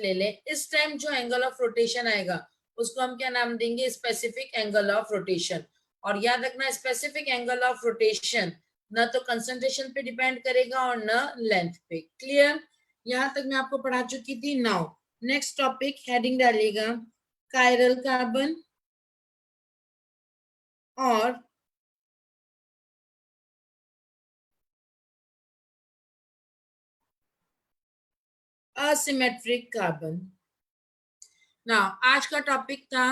ले लें, इस टाइम जो एंगल ऑफ रोटेशन आएगा उसको हम क्या नाम देंगे, स्पेसिफिक एंगल ऑफ रोटेशन। और याद रखना स्पेसिफिक एंगल ऑफ रोटेशन न तो कंसंट्रेशन पे डिपेंड करेगा और न लेंथ पे। क्लियर? यहां तक मैं आपको पढ़ा चुकी थी। नाउ नेक्स्ट टॉपिक, हेडिंग डालिएगा कायरल कार्बन और असिमेट्रिक कार्बन। ना आज का टॉपिक था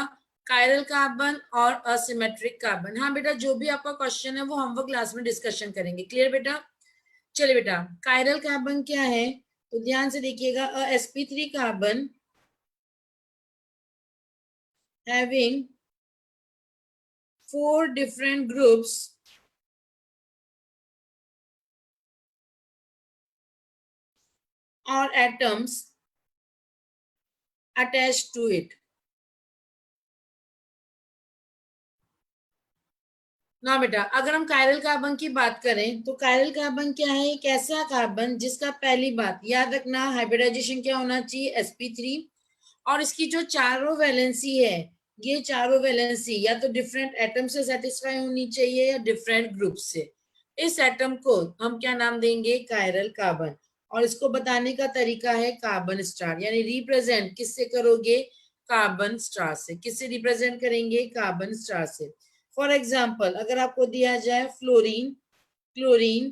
कायरल कार्बन और असिमेट्रिक कार्बन। हाँ बेटा, जो भी आपका क्वेश्चन है वो हम वो क्लास में डिस्कशन करेंगे। क्लियर बेटा? चलिए बेटा, कायरल कार्बन क्या है तो ध्यान से देखिएगा, sp3 carbon having 4 different groups or atoms attached to it। ना बेटा, अगर हम कायरल कार्बन की बात करें तो कायरल कार्बन क्या है, एक ऐसा कार्बन जिसका पहली बात याद रखना हाइब्रिडाइजेशन क्या होना चाहिए, sp3, और इसकी जो चारों वैलेंसी है, ये चारों वैलेंसी या तो डिफरेंट एटम से सेटिस्फाई होनी चाहिए या डिफरेंट ग्रुप से। इस एटम को हम क्या नाम देंगे, कायरल कार्बन। और इसको बताने का तरीका है कार्बन स्टार, यानी रिप्रेजेंट किससे करोगे, कार्बन स्टार से। किससे रिप्रेजेंट करेंगे, कार्बन स्टार से। फॉर एग्जाम्पल अगर आपको दिया जाए फ्लोरीन, क्लोरीन,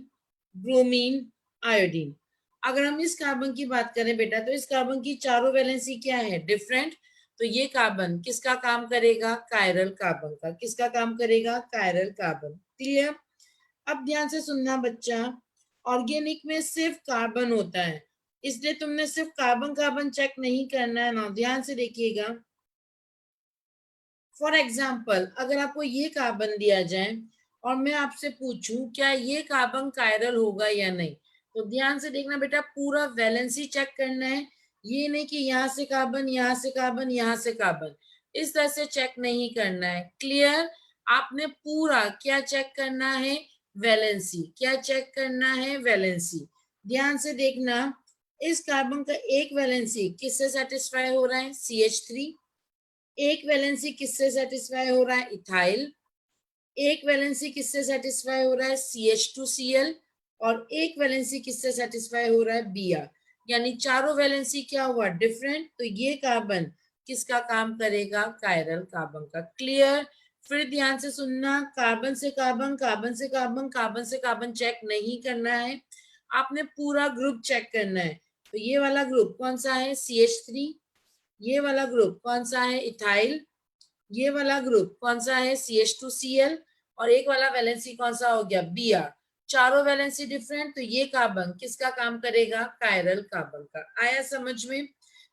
ब्रोमीन, आयोडीन, अगर हम इस कार्बन की बात करें बेटा तो इस कार्बन की चारों वैलेंसी क्या है, डिफरेंट। तो ये कार्बन किसका काम करेगा, कायरल कार्बन का। किसका काम करेगा, कायरल कार्बन। क्लियर? अब ध्यान से सुनना बच्चा, ऑर्गेनिक में सिर्फ कार्बन होता है, इसलिए तुमने सिर्फ कार्बन कार्बन चेक नहीं करना है ना, ध्यान से देखिएगा। फॉर एग्जाम्पल अगर आपको ये कार्बन दिया जाए और मैं आपसे पूछूं क्या ये कार्बन कायरल होगा या नहीं, तो ध्यान से देखना बेटा, पूरा वैलेंसी चेक करना है। ये नहीं कि यहाँ से कार्बन, यहाँ से कार्बन, यहाँ से कार्बन, इस तरह से चेक नहीं करना है। क्लियर? आपने पूरा क्या चेक करना है, वैलेंसी। क्या चेक करना है, वैलेंसी। ध्यान से देखना, इस कार्बन का एक वैलेंसी किससे सेटिस्फाई हो रहा है, CH3। एक वैलेंसी किससे सेटिस्फाई हो रहा है, इथाइल। एक वैलेंसी किससे सेटिस्फाई हो रहा है, CH2Cl। और एक वैलेंसी किससे सेटिस्फाई हो रहा है, Br। यानी चारों वैलेंसी क्या हुआ, डिफरेंट। तो ये कार्बन किसका काम करेगा, कायरल कार्बन का। क्लियर? फिर ध्यान से सुनना, कार्बन से कार्बन, कार्बन से कार्बन, कार्बन से कार्बन चेक नहीं करना है, आपने पूरा ग्रुप चेक करना है। तो ये वाला ग्रुप कौन सा है, CH3। ये वाला ग्रुप कौन सा है, इथाइल। ये वाला ग्रुप कौन सा है, CH2Cl। और एक वाला वैलेंसी कौन सा हो गया, Br। चारों वैलेंसी डिफरेंट, तो ये कार्बन किसका काम करेगा, कायरल कार्बन का। आया समझ में?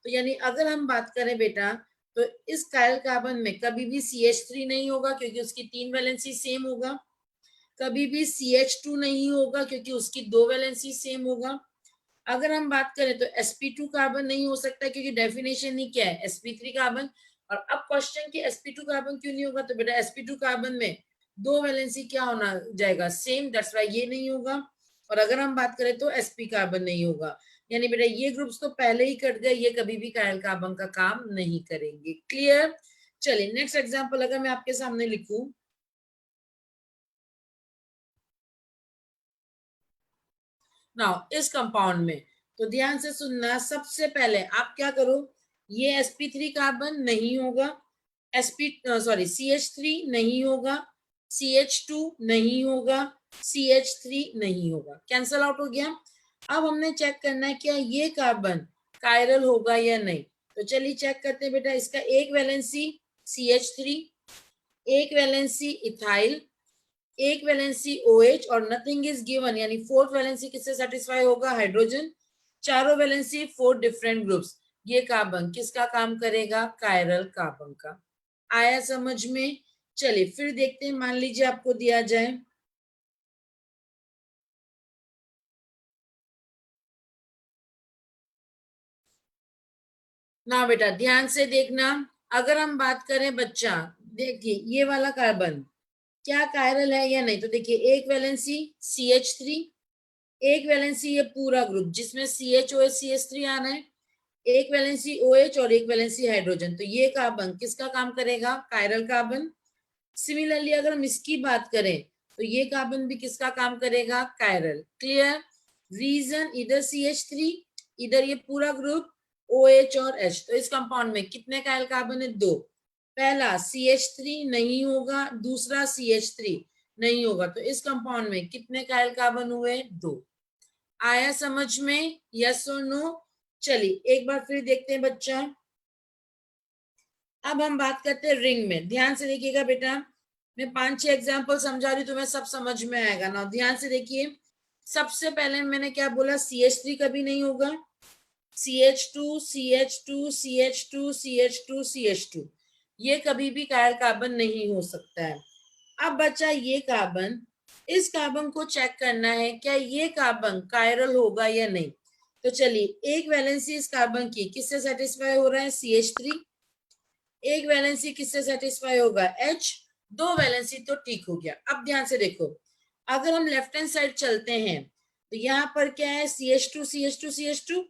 तो यानी अगर हम बात करें बेटा तो इस कायरल कार्बन में कभी भी CH3 नहीं होगा क्योंकि उसकी 3 वैलेंसी सेम होगा। कभी भी CH2 नहीं होगा क्योंकि उसकी 2 वैलेंसी सेम होगा। अगर हम बात करें तो sp2 कार्बन नहीं हो सकता क्योंकि डेफिनेशन ही क्या है, sp3 कार्बन। और अब क्वेश्चन की sp2 कार्बन क्यों नहीं होगा, तो बेटा sp2 कार्बन में 2 वैलेंसी क्या होना जाएगा, सेम, दैट्स व्हाई ये नहीं होगा। और अगर हम बात करें तो sp कार्बन नहीं होगा, यानी बेटा ये ग्रुप्स तो पहले ही कट गए, ये कभी भी कायल कार्बन का काम नहीं करेंगे। क्लियर? चलिए नेक्स्ट एग्जाम्पल अगर मैं आपके सामने लिखूं, नाउ इस कंपाउंड में, तो ध्यान से सुनना, सबसे पहले आप क्या करो, ये sp3 कार्बन नहीं होगा, CH3 नहीं होगा, CH2 नहीं होगा, CH3 नहीं होगा, कैंसल आउट हो गया। अब हमने चेक करना है क्या ये कार्बन कायरल होगा या नहीं। तो चलिए चेक करते हैं बेटा, इसका एक वैलेंसी CH3, एक वैलेंसी इथाइल, एक वैलेंसी OH और नथिंग इज गिवन, यानी फोर्थ वैलेंसी किससे सेटिस्फाई होगा, हाइड्रोजन। चारों वैलेंसी 4 डिफरेंट ग्रुप्स, ये कार्बन किसका काम करेगा, कायरल कार्बन का। आया समझ में? चलिए फिर देखते हैं, मान लीजिए आपको दिया जाए ना बेटा, ध्यान से देखना, अगर हम बात करें बच्चा, देखिए ये वाला कार्बन क्या कायरल है या नहीं, तो देखिए एक वैलेंसी CH3, एक वैलेंसी ये पूरा ग्रुप जिसमें CHOH CH3 आना है, एक वैलेंसी OH और एक वैलेंसी हाइड्रोजन, तो ये कार्बन किसका काम करेगा? Chiral carbon. सिमिलरली अगर हम इसकी बात करें तो ये कार्बन भी किसका काम करेगा? कायरल। क्लियर? रीजन इधर CH3, इधर ये पूरा ग्रुप OH और H। तो इस कंपाउंड में कितने कायरल कार्बन है? 2। पहला CH3 नहीं होगा, दूसरा CH3 नहीं होगा, तो इस कंपाउंड में कितने कायरल कार्बन हुए? 2। आया समझ में? यस और नो? चलिए एक बार फिर देखते हैं बच्चा। अब हम बात करते हैं रिंग में। ध्यान से देखिएगा बेटा, मैं 5-6 एग्जाम्पल समझा रही हूँ, तुम्हें सब समझ में आएगा ना। ध्यान से देखिए, सबसे पहले मैंने क्या बोला? CH3 कभी नहीं होगा। CH2 CH2 CH2 CH2 CH2 ये कभी भी कायरल कार्बन नहीं हो सकता है। अब बचा ये कार्बन, इस कार्बन को चेक करना है क्या ये कार्बन कायरल होगा या नहीं। तो चलिए, एक वैलेंसी इस कार्बन की किससे सेटिस्फाई हो रहा है? CH3। एक वैलेंसी किससे सेटिस्फाई होगा? H। 2 वैलेंसी तो ठीक हो गया। अब ध्यान से देखो, अगर हम लेफ्ट हैंड साइड चलते हैं तो यहाँ पर क्या है? CH2 CH2 CH2।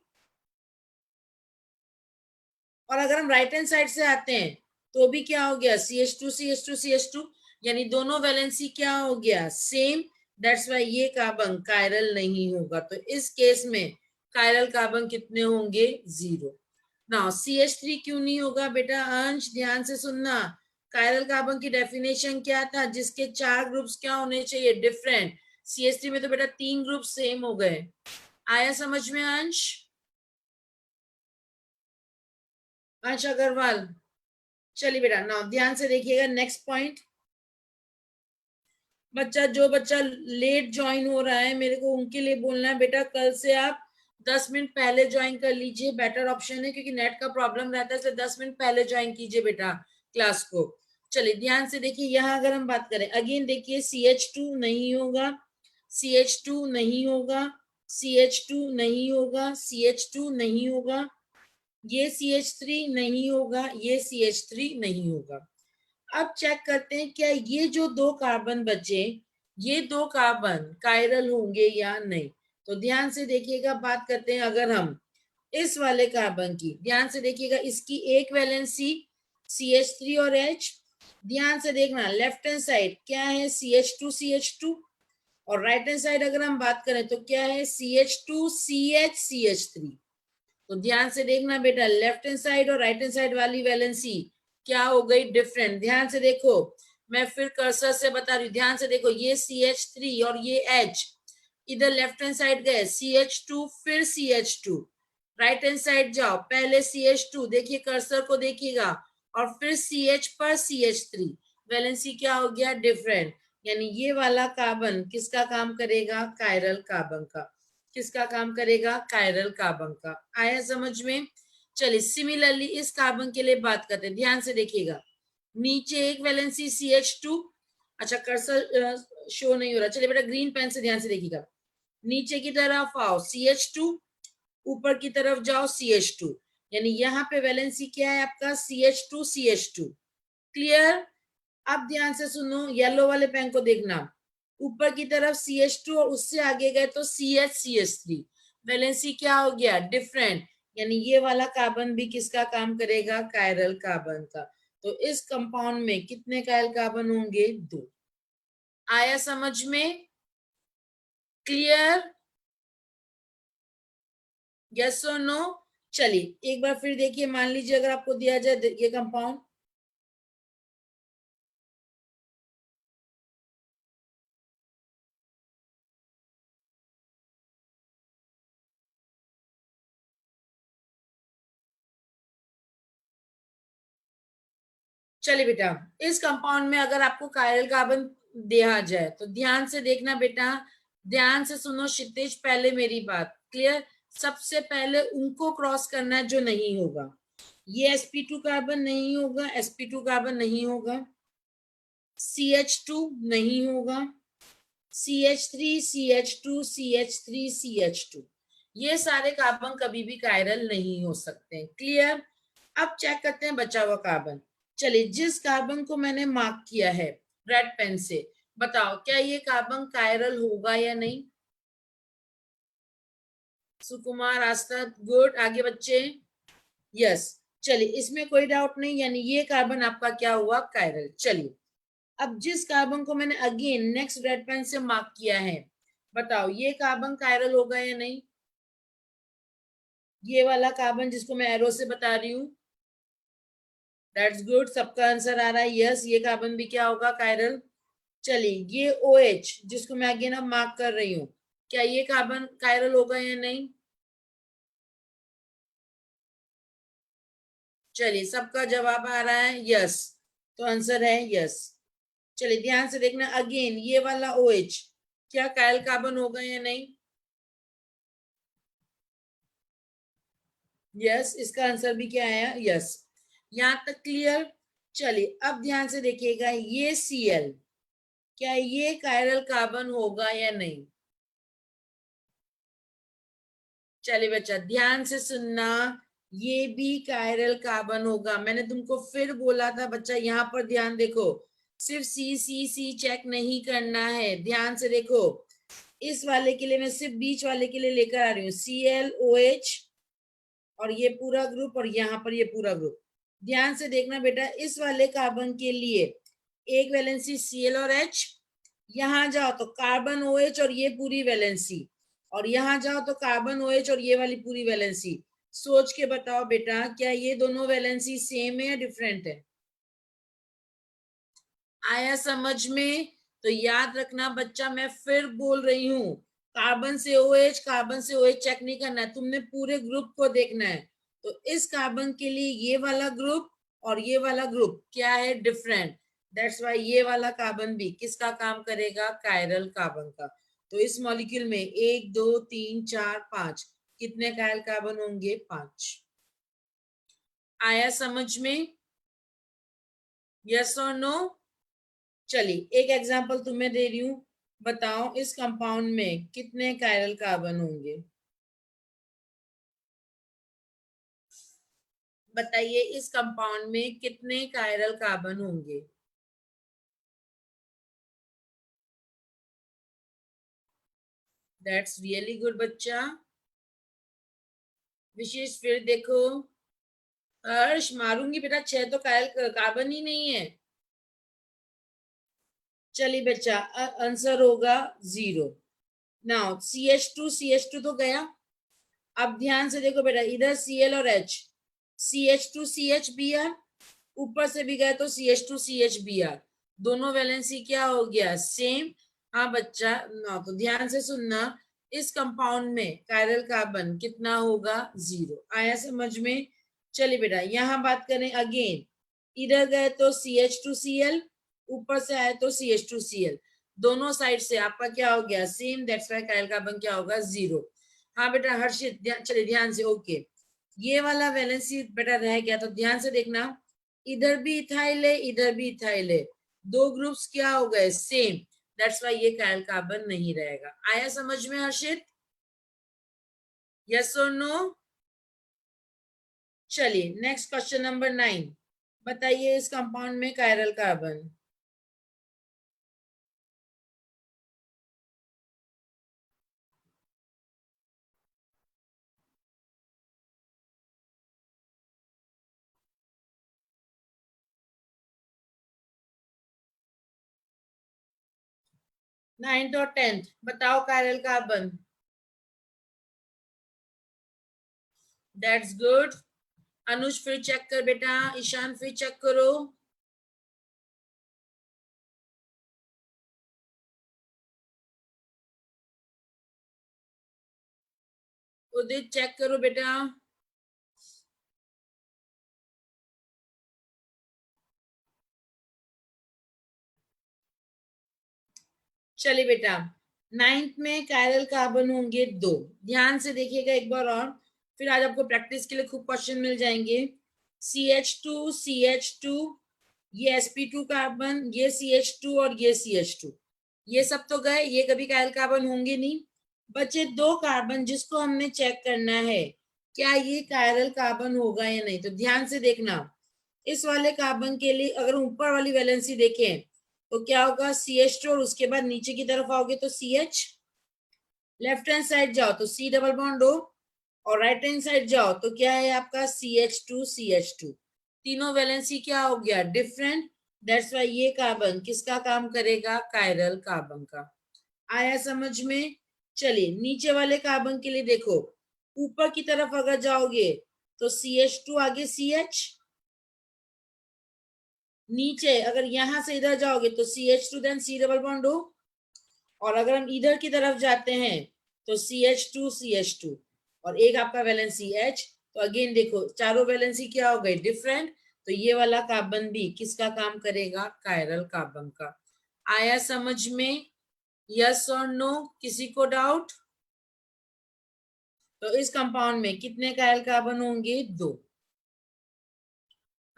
और अगर हम राइट हैंड साइड से आते हैं तो भी क्या हो गया? CH2 CH2 CH2, यानी दोनों वैलेंसी क्या हो गया? सेम। दैट्स वाई ये कार्बन कायरल नहीं होगा। तो इस केस में कायरल कार्बन कितने होंगे? 0। नाउ CH3 क्यों नहीं होगा बेटा? अंश ध्यान से सुनना, कायरल कार्बन की डेफिनेशन क्या था? जिसके 4 ग्रुप्स क्या होने चाहिए? डिफरेंट। CH3 में तो बेटा 3 ग्रुप सेम हो गए। आया समझ में अंश? अंश अग्रवाल, चलिए बेटा नाउ ध्यान से देखिएगा नेक्स्ट पॉइंट। जो बच्चा लेट ज्वाइन हो रहा है, मेरे को उनके लिए बोलना है बेटा, कल से आप 10 मिनट पहले ज्वाइन कर लीजिए, बेटर ऑप्शन है, क्योंकि नेट का प्रॉब्लम रहता है, इसलिए 10 मिनट पहले ज्वाइन कीजिए बेटा क्लास को। चलिए ध्यान से देखिए, यहाँ अगर हम बात करें अगेन देखिए, CH2 नहीं होगा, CH2 नहीं होगा, CH2 नहीं होगा, CH2 नहीं होगा, ये CH3 नहीं होगा, ये CH3 नहीं होगा। अब चेक करते हैं क्या ये जो 2 कार्बन बचे, ये 2 कार्बन कायरल होंगे या नहीं। तो ध्यान से देखिएगा, बात करते हैं अगर हम इस वाले कार्बन की, ध्यान से देखिएगा, इसकी एक वैलेंसी CH3 और H। ध्यान से देखना, लेफ्ट हैंड साइड क्या है? CH2 CH2। और राइट हैंड साइड अगर हम बात करें तो क्या है? CH2 CH CH3। तो ध्यान से देखना बेटा, लेफ्ट हैंड साइड और राइट हैंड साइड वाली वैलेंसी क्या हो गई? डिफरेंट। ध्यान से देखो, मैं फिर कर्सर से बता रही हूँ, ध्यान से देखो, ये CH3 और ये H इधर लेफ्ट हैंड साइड गए, CH2 फिर CH2। राइट हैंड साइड जाओ, पहले CH2 देखिए, कर्सर को देखिएगा, और फिर CH पर CH3, वैलेंसी क्या हो गया? डिफरेंट। यानी ये वाला कार्बन किसका काम करेगा? कायरल कार्बन का। किसका काम करेगा? कायरल कार्बन का। आया समझ में? चलिए सिमिलरली इस कार्बन के लिए बात करते हैं, ध्यान से देखिएगा, नीचे एक वैलेंसी CH2। अच्छा कर्सर शो नहीं हो रहा, चलिए बेटा ग्रीन पेन से ध्यान से देखिएगा, नीचे की तरफ आओ CH2, ऊपर की तरफ जाओ CH2, यानी यहाँ पे वैलेंसी क्या है आपका? CH2 CH2। क्लियर? अब ध्यान से सुनो, येलो वाले पेन को देखना, ऊपर की तरफ CH2 और उससे आगे गए तो CH CH3, वैलेंसी क्या हो गया? डिफरेंट। यानी ये वाला कार्बन भी किसका काम करेगा? कायरल कार्बन का। तो इस कंपाउंड में कितने कायरल कार्बन होंगे? 2। आया समझ में? क्लियर? यस और नो? चलिए एक बार फिर देखिए, मान लीजिए अगर आपको दिया जाए ये कंपाउंड, चलिए बेटा, इस कंपाउंड में अगर आपको कायरल कार्बन दिया जाए तो ध्यान से देखना बेटा, ध्यान से सुनो क्षितिज, पहले मेरी बात क्लियर। सबसे पहले उनको क्रॉस करना है जो नहीं होगा। ये sp2 कार्बन नहीं होगा, sp2 कार्बन नहीं होगा, CH2 नहीं होगा, CH3 CH2 CH3 CH2, ये सारे कार्बन कभी भी कायरल नहीं हो सकते। क्लियर? अब चेक करते हैं बचा हुआ कार्बन। चलिए, जिस कार्बन को मैंने मार्क किया है रेड पेन से, बताओ क्या ये कार्बन कायरल होगा या नहीं? सुकुमार, आस्था, गुड। आगे बच्चे, यस, चलिए इसमें कोई डाउट नहीं, यानी ये कार्बन आपका क्या हुआ, कायरल। चलिए अब जिस कार्बन को मैंने अगेन नेक्स्ट रेड पेन से मार्क किया है, बताओ ये कार्बन कायरल होगा या नहीं? ये वाला कार्बन जिसको मैं एरो से बता रही हूँ, दैट्स गुड, सबका आंसर आ रहा है यस, ये कार्बन भी क्या होगा, कायरल। चलिए ये OH जिसको मैं अगेन अब मार्क कर रही हूँ, क्या ये कार्बन कायरल होगा या नहीं? चलिए सबका जवाब आ रहा है यस, तो आंसर है यस। चलिए ध्यान से देखना अगेन, ये वाला OH क्या कायल कार्बन होगा या नहीं? यस, इसका आंसर भी क्या आया, यस। यहां तक क्लियर? चलिए अब ध्यान से देखिएगा, ये Cl क्या ये कायरल कार्बन होगा या नहीं? चलिए बच्चा ध्यान से सुनना, ये भी कायरल कार्बन होगा। मैंने तुमको फिर बोला था बच्चा, यहाँ पर ध्यान देखो, सिर्फ सी चेक नहीं करना है, ध्यान से देखो। इस वाले के लिए मैं सिर्फ बीच वाले के लिए लेकर आ रही हूँ, ClOH और ये पूरा ग्रुप और यहाँ पर ये पूरा ग्रुप। ध्यान से देखना बेटा, इस वाले कार्बन के लिए एक वैलेंसी Cl और H, यहाँ जाओ तो कार्बन OH और ये पूरी वैलेंसी, और यहाँ जाओ तो कार्बन OH और ये वाली पूरी वैलेंसी। सोच के बताओ बेटा, क्या ये दोनों वैलेंसी सेम है या डिफरेंट है? आया समझ में? तो याद रखना बच्चा, मैं फिर बोल रही हूँ, कार्बन से OH, कार्बन से OH चेक नहीं करना है, तुमने पूरे ग्रुप को देखना है। तो इस कार्बन के लिए ये वाला ग्रुप और ये वाला ग्रुप क्या है, डिफरेंट। दैट्स वाई ये वाला कार्बन भी किसका काम करेगा, कायरल कार्बन का। तो इस मॉलिक्यूल में 1 2 3 4 5 कितने कायरल कार्बन होंगे, 5। आया समझ में, यस और नो? चलिए एक एग्जांपल तुम्हें दे रही हूँ, बताओ इस कंपाउंड में कितने कायरल कार्बन होंगे? बताइए इस कंपाउंड में कितने कायरल कार्बन होंगे? दैट्स रियली गुड बच्चा। विशेष फिर देखो, हर्ष मारूंगी बेटा, 6 तो कायरल कार्बन ही नहीं है। चलिए बच्चा आंसर होगा 0। नाउ CH2 तो गया। अब ध्यान से देखो बेटा, इधर Cl और H, CH2CH Br, ऊपर से भी गए तो CH2CH Br, दोनों वैलेंसी क्या हो गया, सेम। हाँ बच्चा ना, तो ध्यान से सुनना, इस कंपाउंड में कायरल कार्बन कितना होगा, 0। आया समझ में? चलिए बेटा यहाँ बात करें अगेन, इधर गए तो CH2Cl, ऊपर से आए तो CH2Cl, दोनों साइड से आपका क्या हो गया, same. That's why chiral carbon क्या होगा, 0। हाँ बेटा हर्षित चलिए ध्यान से, ओके। ये वाला वैलेंसी बेटा रह गया, तो ध्यान से देखना, इधर भी इथाइल है, इधर भी इथाइल है, दो ग्रुप्स क्या हो गए, सेम। दैट्स वाई ये कायल कार्बन नहीं रहेगा। आया समझ में हर्षित, यस और नो? चलिए नेक्स्ट क्वेश्चन नंबर 9, बताइए इस कंपाउंड में कायरल कार्बन। नाइन्थ और 10th बताओ chiral carbon. That's good. Anuj फिर चेक कर बेटा, ईशान फिर चेक करो, उदित चेक करो बेटा। चलिए बेटा, 9th में कायरल कार्बन होंगे 2। ध्यान से देखिएगा एक बार और, फिर आज आपको प्रैक्टिस के लिए खूब क्वेश्चन मिल जाएंगे। CH2 ये sp2 कार्बन, ये CH2 और ये CH2, ये सब तो गए, ये कभी कायरल कार्बन होंगे नहीं। बचे 2 कार्बन जिसको हमने चेक करना है, क्या ये कायरल कार्बन होगा या नहीं। तो ध्यान से देखना, इस वाले कार्बन के लिए अगर ऊपर वाली वैलेंसी देखें तो क्या होगा, CH2 और उसके बाद नीचे की तरफ आओगे तो CH, लेफ्ट हैंड साइड जाओ तो C डबल बॉन्ड O, और राइट हैंड साइड जाओ तो क्या है आपका CH2 तीनों वैलेंसी क्या हो गया डिफरेंट, दैट्स वाई ये कार्बन किसका काम करेगा, कायरल कार्बन का। आया समझ में। चलिए नीचे वाले कार्बन के लिए देखो, ऊपर की तरफ अगर जाओगे तो CH2 आगे CH, नीचे अगर यहां से इधर जाओगे तो CH2 then C double bond हो, और अगर हम इधर की तरफ जाते हैं तो CH2 और एक आपका वैलेंसी H, तो अगेन देखो चारों वैलेंसी क्या हो गई डिफरेंट, तो ये वाला कार्बन भी किसका काम करेगा, कायरल कार्बन का। आया समझ में, यस और नो, किसी को डाउट। तो इस कंपाउंड में कितने कायल कार्बन होंगे, 2।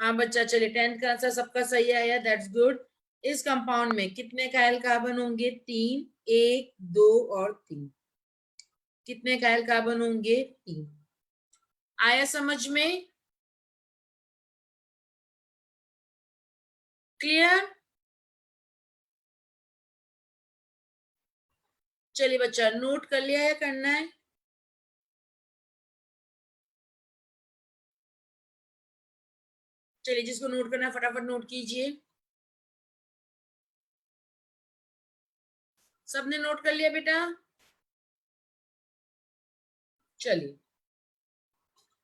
हाँ बच्चा, चलिए 10th का आंसर सबका सही आया, दैट्स गुड। इस कंपाउंड में कितने कायल कार्बन होंगे, 3, 1, 2 और 3। कितने कायल कार्बन होंगे, 3। आया समझ में, क्लियर। चलिए बच्चा नोट कर लिया या करना है, चलिए जिसको नोट करना है फटाफट नोट कीजिए। सबने नोट कर लिया बेटा, चलिए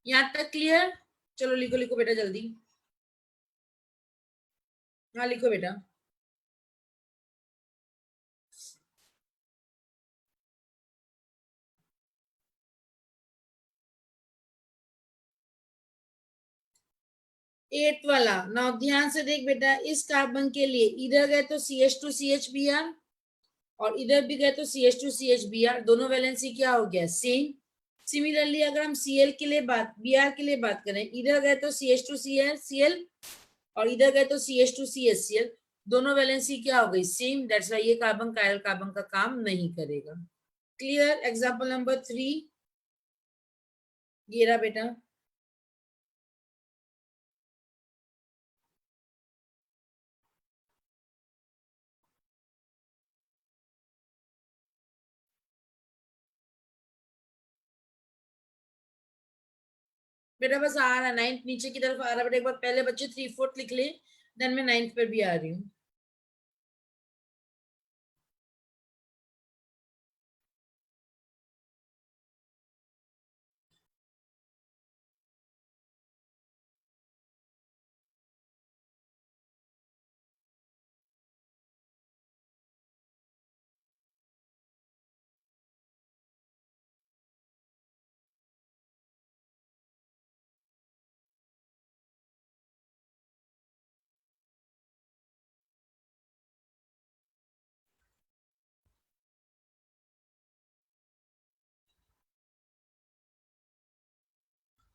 यहां तक क्लियर। चलो लिखो लिखो बेटा जल्दी, हाँ लिखो बेटा। एट वाला ना, ध्यान से देख बेटा, इस कार्बन के लिए इधर गए तो CH2CH Br और इधर भी गए तो CH2CH Br, दोनों वैलेंसी क्या हो गया, सेम। सिमिलरली अगर हम Cl के लिए बात, Br के लिए बात करें, इधर गए तो CH2Cl और इधर गए तो CH2CHCl, दोनों वैलेंसी क्या हो गई, सेम, दैट्स वाई ये कार्बन कायरल कार्बन का काम नहीं करेगा। क्लियर। एग्जाम्पल नंबर 3 ये रहा बेटा। बेटा बस आ रहा है, 9th नीचे की तरफ आ रहा है बेटा, एक बार पहले बच्चे 3/4 लिख ले, देन मैं 9th पर भी आ रही हूँ।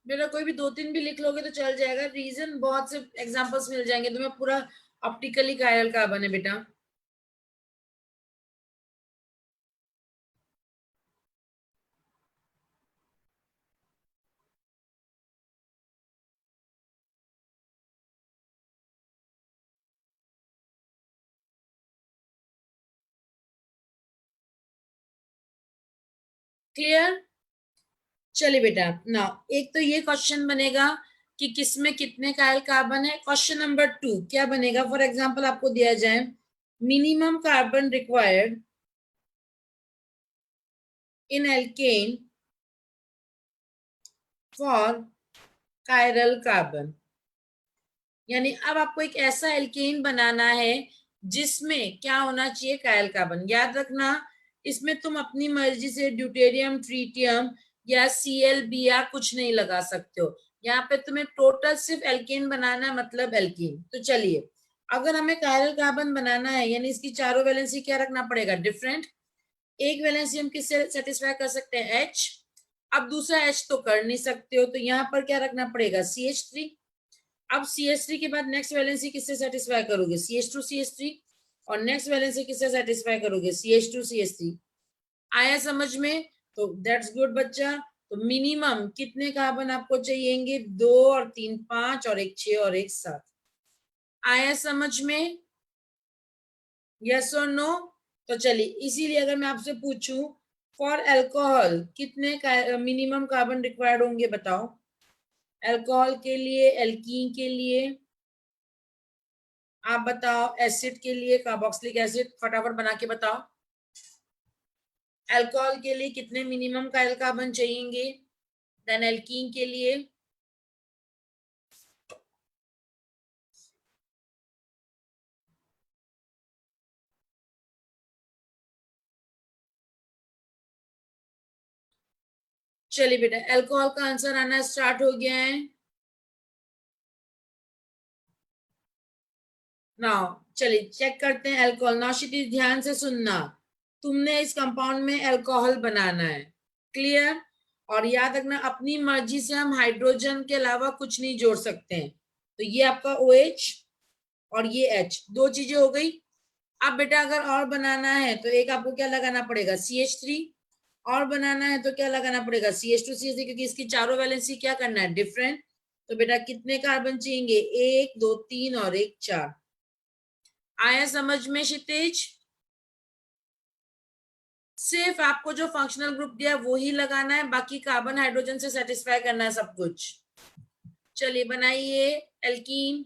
बेटा कोई भी 2-3 भी लिख लोगे तो चल जाएगा, रीजन बहुत से एग्जांपल्स मिल जाएंगे तुम्हें, पूरा ऑप्टिकली कायरल कार्बन है बेटा। क्लियर। चलिए बेटा ना, एक तो ये क्वेश्चन बनेगा कि किसमें कितने कायल कार्बन है। क्वेश्चन नंबर 2 क्या बनेगा, फॉर एग्जांपल आपको दिया जाए minimum carbon required in alkane for chiral carbon, यानी अब आपको एक ऐसा एल्केन बनाना है जिसमें क्या होना चाहिए, कायल कार्बन। याद रखना इसमें तुम अपनी मर्जी से ड्यूटेरियम ट्रीटियम या ClBr कुछ नहीं लगा सकते हो, यहाँ पे तुम्हें टोटल सिर्फ एल्केन बनाना है, मतलब एल्केन। तो चलिए अगर हमें कायरल कार्बन बनाना है यानी इसकी चारों वैलेंसी क्या रखना पड़ेगा, डिफरेंट। एक वैलेंसी हम किससे सेटिस्फाई कर सकते हैं, H। अब दूसरा H तो कर नहीं सकते हो, तो यहाँ पर क्या रखना पड़ेगा, CH3। अब CH3 के बाद नेक्स्ट वैलेंसी किससे सेटिस्फाई करोगे, CH2CH3, और नेक्स्ट वैलेंसी किससे सेटिस्फाई करोगे, CH2CH3। आया समझ में। तो दैट्स गुड बच्चा। तो मिनिमम कितने कार्बन आपको चाहिएंगे, 2 और 3 5 और एक 6 और एक 7। आया समझ में, यस और नो। तो चलिए इसीलिए अगर मैं आपसे पूछूं फॉर अल्कोहल कितने मिनिमम कार्बन रिक्वायर्ड होंगे बताओ? अल्कोहल के लिए, एल्कीन के लिए, आप बताओ। एसिड के लिए कार्बोक्सिलिक एसिड, फटाफट बना के बताओ। अल्कोहल के लिए कितने मिनिमम काइल कार्बन चाहिएंगे? देन एल्कीन के लिए चलिए बेटा, अल्कोहल का आंसर आना स्टार्ट हो गया है। नाउ चलिए चेक करते हैं अल्कोहल। नाउ क्षितिज ध्यान से सुनना, तुमने इस कंपाउंड में अल्कोहल बनाना है, क्लियर? और याद रखना अपनी मर्जी से हम हाइड्रोजन के अलावा कुछ नहीं जोड़ सकते हैं। तो ये आपका OH और ये H, दो चीजें हो गई। अब बेटा अगर और बनाना है तो एक आपको क्या लगाना पड़ेगा? CH3। और बनाना है तो क्या लगाना पड़ेगा? CH2CH3, क्योंकि इसकी चारों वैलेंसी क्या करना है? डिफरेंट। तो बेटा कितने कार्बन चाहिए? 1 2 3 और 1 4। आया समझ में क्षितिज? सिर्फ आपको जो फंक्शनल ग्रुप दिया वो ही लगाना है, बाकी कार्बन हाइड्रोजन से सेटिस्फाई करना है सब कुछ। चलिए बनाइए एल्कीन।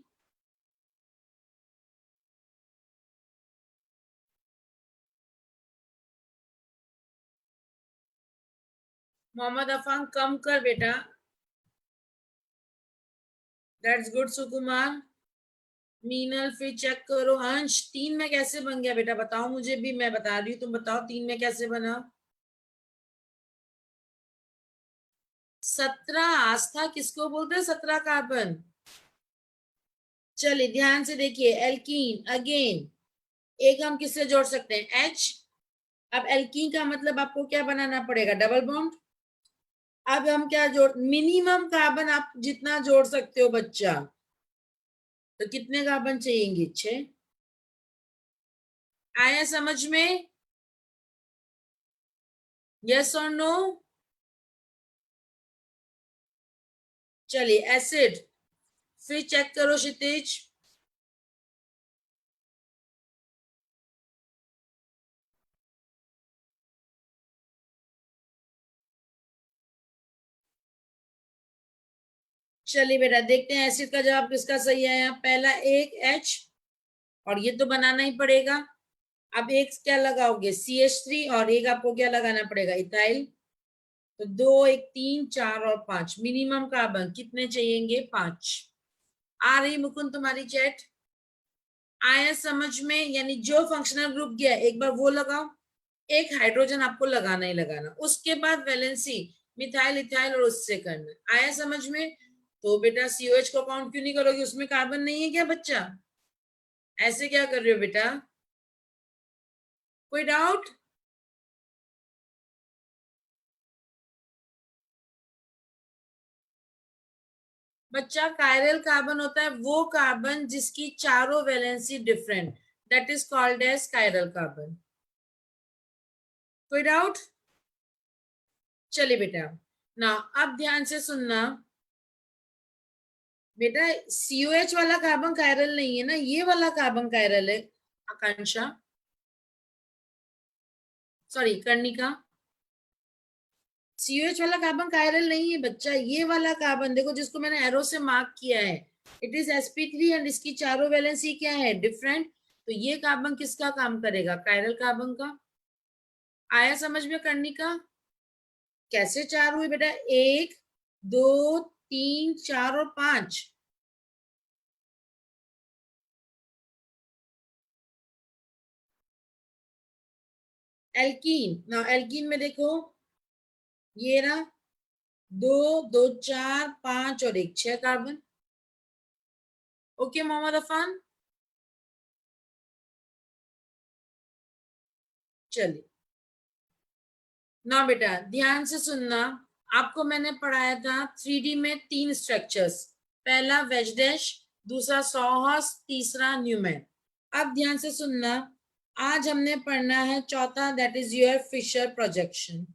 मोहम्मद अफान कम कर बेटा। दैट्स गुड सुकुमार। मीनल फिर चेक करो। अंश 3 में कैसे बन गया बेटा बताओ मुझे भी, मैं बता रही हूँ, तुम बताओ 3 में कैसे बना? 17। आस्था किसको बोलते हैं 17 कार्बन? चलिए ध्यान से देखिए, एल्कीन अगेन, एक हम किससे जोड़ सकते हैं? H। अब एल्कीन का मतलब आपको क्या बनाना पड़ेगा? Double bond. अब हम क्या जोड़, मिनिमम कार्बन आप जितना जोड़ सकते हो बच्चा, तो कितने कार्बन चाहिए? 6। आया समझ में? यस और नो? चलिए एसिड फिर चेक करो क्षितिज। चलिए बेटा देखते हैं एसिड का जवाब किसका सही है। यहाँ पहला एक H, और ये तो बनाना ही पड़ेगा। अब एक क्या लगाओगे? CH3, और एक आपको क्या लगाना पड़ेगा? इथाइल। तो 2 1 3 4 और 5, मिनिमम कार्बन कितने चाहिएंगे? 5। आ रही मुकुंद तुम्हारी चैट? आया समझ में? यानी जो फंक्शनल ग्रुप गया एक बार वो लगाओ, एक हाइड्रोजन आपको लगाना ही लगाना, उसके बाद वैलेंसी मिथाइल इथाइल और उससे करना। आया समझ में? तो बेटा COH को काउंट क्यों नहीं करोगे? उसमें कार्बन नहीं है क्या बच्चा? ऐसे क्या कर रहे हो बेटा? कोई डाउट? बच्चा कायरल कार्बन होता है वो कार्बन जिसकी चारों valency different, that is called as chiral carbon. कोई डाउट? चलिए बेटा, ना अब ध्यान से सुनना बेटा, COH वाला कार्बन कायरल नहीं है ना, ये वाला कार्बन कायरल है। आकांक्षा, सॉरी कर्णिका, COH वाला कार्बन कायरल नहीं है बच्चा, ये वाला कार्बन देखो जिसको मैंने एरो से मार्क किया है, इट इज sp3 एंड इसकी चारों वैलेंसी क्या है? डिफरेंट। तो ये कार्बन किसका काम करेगा? कायरल कार्बन का। आया समझ में कर्णिका? कैसे 4 हुए बेटा? 1 2 3 4 और 5। एल्कीन ना, एल्कीन में देखो ये ना, 2 2 4 5 और 1 6 कार्बन। ओके मोहम्मद अफान, चलिए ना बेटा ध्यान से सुनना, आपको मैंने पढ़ाया था 3D में 3 स्ट्रक्चर्स, पहला वेज डैश, दूसरा सॉहर्स, तीसरा न्यूमैन। अब ध्यान से सुनना, आज हमने पढ़ना है चौथा, that is your Fischer projection.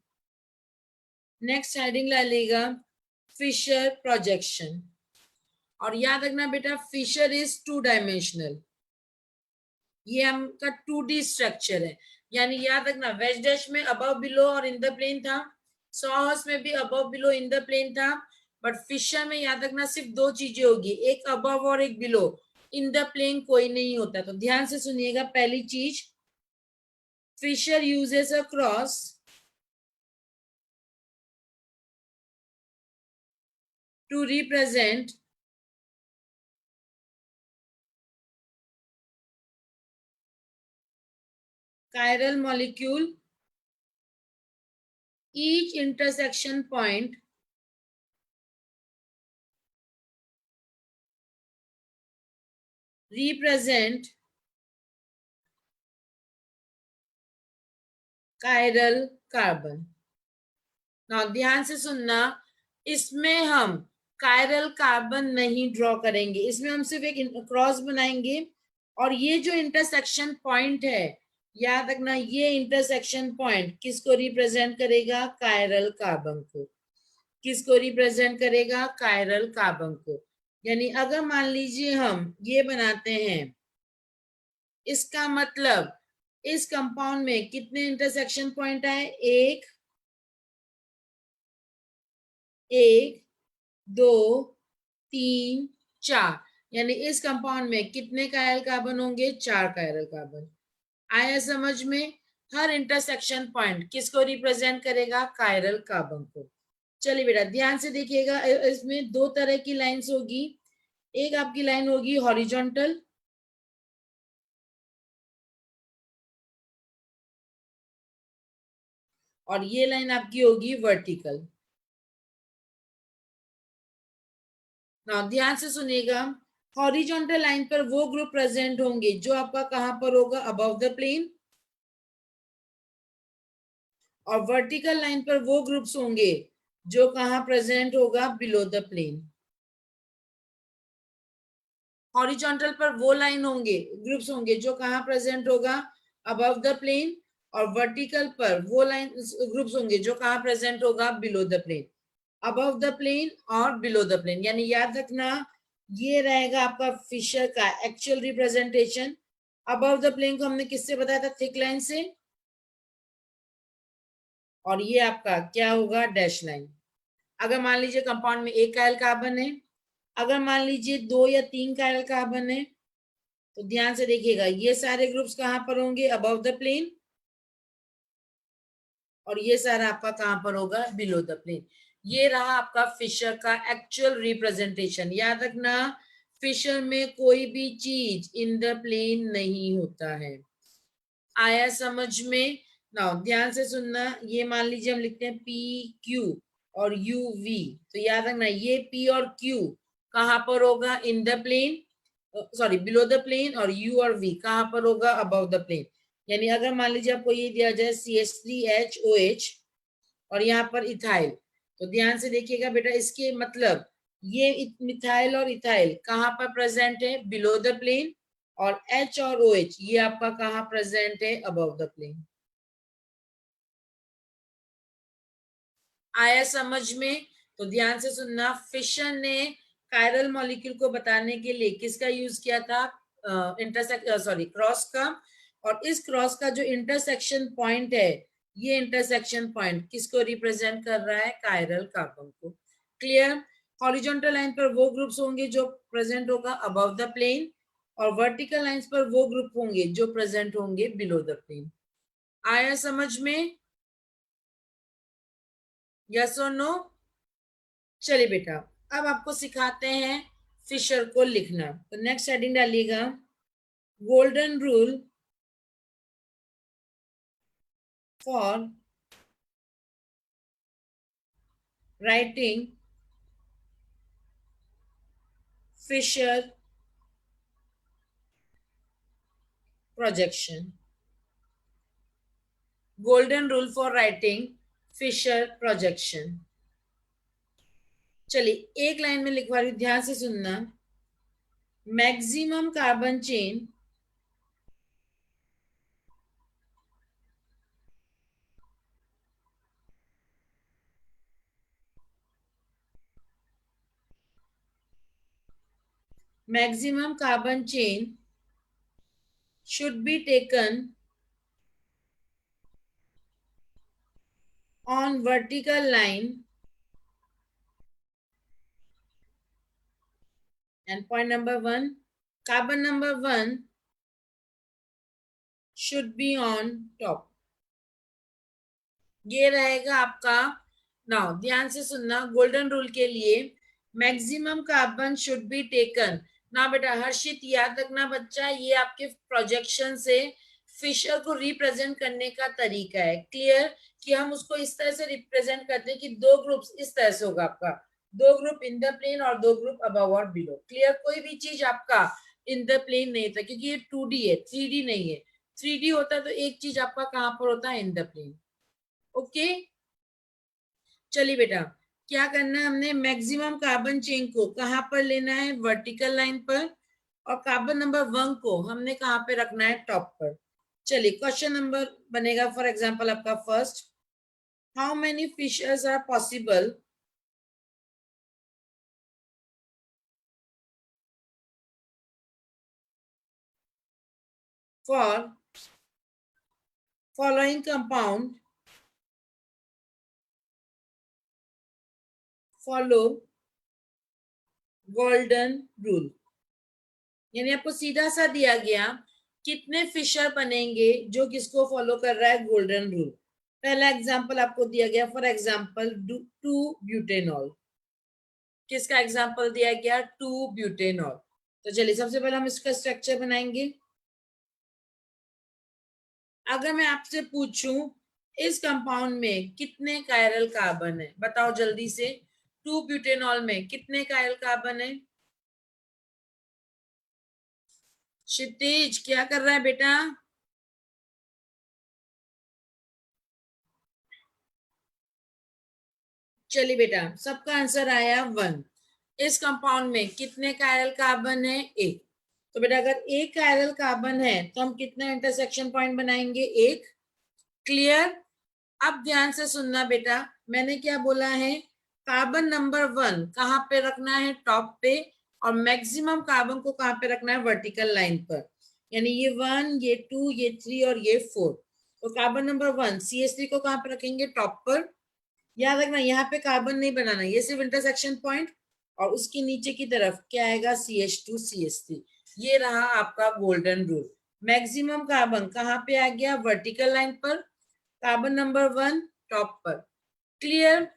Next heading ला लेगा फिशर प्रोजेक्शन। और याद रखना बेटा फिशर इज 2 डायमेंशनल, ये हमका 2D स्ट्रक्चर है, यानी याद रखना वेज डैश में अबव बिलो और इन द प्लेन था, सॉस में भी above below in the plane था, बट फिशर में याद रखना सिर्फ दो चीजें होगी, एक अबव और एक बिलो, इन द प्लेन कोई नहीं होता। तो ध्यान से सुनिएगा, पहली चीज, Fischer uses a cross to represent chiral molecule. Each intersection point represent chiral carbon. Now ध्यान से सुनना, इसमें हम कायरल कार्बन नहीं ड्रॉ करेंगे, इसमें हम सिर्फ एक क्रॉस बनाएंगे, और ये जो इंटरसेक्शन पॉइंट है, याद रखना ये इंटरसेक्शन पॉइंट किसको रिप्रेजेंट करेगा? कायरल कार्बन को। किसको रिप्रेजेंट करेगा? कायरल कार्बन को। यानी अगर मान लीजिए हम ये बनाते हैं, इसका मतलब इस कंपाउंड में कितने इंटरसेक्शन पॉइंट आए? एक, एक, दो, तीन, चार, यानी इस कंपाउंड में कितने कायरल कार्बन होंगे? चार कायरल कार्बन। आया समझ में? हर इंटरसेक्शन पॉइंट किसको रिप्रेजेंट करेगा? कायरल कार्बन को। चलिए बेटा ध्यान से देखिएगा, इसमें दो तरह की लाइंस होगी, एक आपकी लाइन होगी हॉरिजॉन्टल, और ये लाइन आपकी होगी वर्टिकल। ना ध्यान से सुनिएगा, हॉरिजॉन्टल लाइन पर वो ग्रुप प्रेजेंट होंगे जो आपका कहां पर होगा? Above the plane. और वर्टिकल लाइन पर वो ग्रुप्स होंगे जो कहां प्रेजेंट होगा? Below the plane. हॉरिजॉन्टल पर वो लाइन होंगे, ग्रुप्स होंगे जो कहां प्रेजेंट होगा? Above the plane. और वर्टिकल पर वो लाइन ग्रुप्स होंगे जो कहां प्रेजेंट होगा? Below the plane. Above the plane और बिलो द प्लेन, यानी याद रखना ये रहेगा आपका फिशर का actual representation. Above the plane को हमने किससे बताया था? थिक लाइन से। और ये आपका क्या होगा? Dash line. अगर मान लीजिए कंपाउंड में एक कायल कार्बन है, अगर मान लीजिए दो या तीन कायल कार्बन है, तो ध्यान से देखिएगा ये सारे ग्रुप्स कहां पर होंगे? Above the plane. और ये सारा आपका कहां पर होगा? Below the plane. ये रहा आपका फिशर का एक्चुअल रिप्रेजेंटेशन। याद रखना फिशर में कोई भी चीज इन द प्लेन नहीं होता है। आया समझ में? ना ध्यान से सुनना, ये मान लीजिए हम लिखते हैं पी क्यू और यू वी, तो याद रखना ये पी और क्यू कहां पर होगा? In the plane, sorry below the plane, और यू और वी कहां पर होगा? Above the plane. यानी अगर मान लीजिए आपको ये दिया जाए CH3HOH और यहाँ पर इथाइल, तो ध्यान से देखिएगा बेटा, इसके मतलब ये मिथाइल और इथाइल कहाँ पर प्रेजेंट है? Below the plane. और H और OH ये आपका कहाँ प्रेजेंट है? Above the plane. आया समझ में? तो ध्यान से सुनना, फिशर ने कायरल मॉलिक्यूल को बताने के लिए किसका यूज किया था? इंटरसेक्ट सॉरी क्रॉस का। और इस क्रॉस का जो इंटरसेक्शन पॉइंट है, ये इंटरसेक्शन पॉइंट किसको रिप्रेजेंट कर रहा है? कायरल कार्बन को। क्लियर? हॉरिजॉन्टल लाइन पर वो ग्रुप्स होंगे जो प्रेजेंट होगा अबव द प्लेन, और वर्टिकल लाइंस पर वो ग्रुप होंगे जो प्रेजेंट होंगे बिलो द प्लेन। आया समझ में? यस और नो? चलिए बेटा, अब आपको सिखाते हैं फिशर को लिखना। तो नेक्स्ट हेडिंग डालिएगा, golden rule for writing Fischer projection. Golden rule for writing Fischer projection. चलिए एक लाइन में लिखवा रही हूं, ध्यान से सुनना। Maximum carbon chain maximum carbon chain should be taken on vertical line. And point number 1, carbon number 1 should be on top. ये रहेगा आपका. नाउ ध्यान से सुनना, गोल्डन रूल के लिए maximum carbon should be taken. ना बेटा हर्षित याद रखना बच्चा, ये आपके प्रोजेक्शन से फिशर को रिप्रेजेंट करने का तरीका है. क्लियर? कि हम उसको इस तरह से रिप्रेजेंट करते हैं कि दो ग्रुप्स इस तरह से होगा आपका, दो ग्रुप इन द प्लेन और दो ग्रुप अबव और बिलो. क्लियर? कोई भी चीज आपका इन द प्लेन नहीं था, क्योंकि ये 2D है, 3D नहीं है. 3D होता तो एक चीज आपका कहां पर होता है? In the plane. ओके, चलिए बेटा, क्या करना है हमने? मैक्सिमम कार्बन चेन को कहां पर लेना है? वर्टिकल लाइन पर. और कार्बन नंबर 1 को हमने कहां पे रखना है? टॉप पर. चलिए क्वेश्चन नंबर बनेगा फॉर एग्जांपल आपका first, how many Fischers are possible for following compound follow golden rule. यानी आपको सीधा सा दिया गया कितने फिशर बनेंगे जो किसको फॉलो कर रहा है? Golden rule. पहला एग्जांपल आपको दिया गया फॉर एग्जांपल 2 ब्यूटेनॉल. किसका एग्जांपल दिया गया? 2 ब्यूटेनॉल. तो चलिए सबसे पहले हम इसका स्ट्रक्चर बनाएंगे. अगर मैं आपसे पूछूं इस कंपाउंड में कितने कायरल कार्बन है, बताओ जल्दी से. 2 ब्यूटेनॉल में कितने कायरल कार्बन है? क्षितिज क्या कर रहा है बेटा? चलिए बेटा, सबका आंसर आया 1. इस कंपाउंड में कितने कायरल कार्बन है? 1. तो बेटा अगर एक कायरल कार्बन है तो हम कितना इंटरसेक्शन पॉइंट बनाएंगे? 1. क्लियर? अब ध्यान से सुनना बेटा, मैंने क्या बोला है? कार्बन नंबर 1 कहां पे रखना है? टॉप पे. और मैक्सिमम कार्बन को कहां पे रखना है? वर्टिकल लाइन पर. यानी ये 1, ये 2, ये 3 और ये 4. तो कार्बन नंबर 1 CH3 को कहां पे रखेंगे? टॉप पर. याद रखना यहाँ पे कार्बन नहीं बनाना, ये सिर्फ इंटरसेक्शन पॉइंट. और उसके नीचे की तरफ क्या आएगा? CH2 CH3. ये रहा आपका गोल्डन रूल. मैक्सिमम कार्बन कहाँ पे आ गया? वर्टिकल लाइन पर. कार्बन नंबर 1 टॉप पर. क्लियर?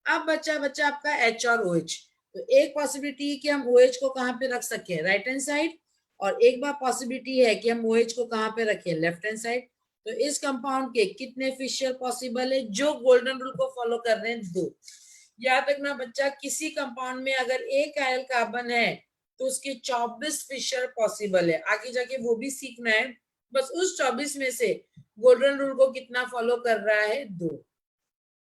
अब बच्चा बच्चा आपका H और OH. तो एक पॉसिबिलिटी है कि हम OH को कहाँ पे रख सके? Right hand side. और एक बार पॉसिबिलिटी है कि हम OH को कहाँ पे रखें? Left hand side. तो इस कंपाउंड के कितने फिशर पॉसिबल है जो गोल्डन रूल को फॉलो कर रहे हैं? 2. याद रखना बच्चा, किसी कंपाउंड में अगर एक आयल कार्बन है तो उसके 24 फिशर पॉसिबल है. आगे जाके वो भी सीखना है. बस उस 24 में से गोल्डन रूल को कितना फॉलो कर रहा है? 2.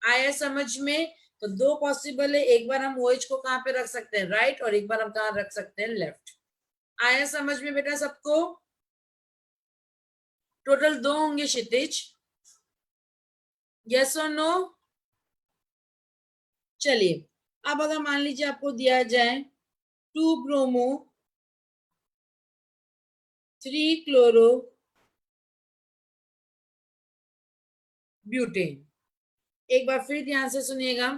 आया समझ में? तो 2 पॉसिबल है. एक बार हम OH को कहां पे रख सकते हैं? राइट. और एक बार हम कहां रख सकते हैं? लेफ्ट. आया समझ में बेटा सबको? टोटल 2 होंगे क्षितिज. यस और नो? चलिए, अब अगर मान लीजिए आपको दिया जाए 2 ब्रोमो 3 क्लोरो ब्यूटेन. एक बार फिर ध्यान से सुनिएगा.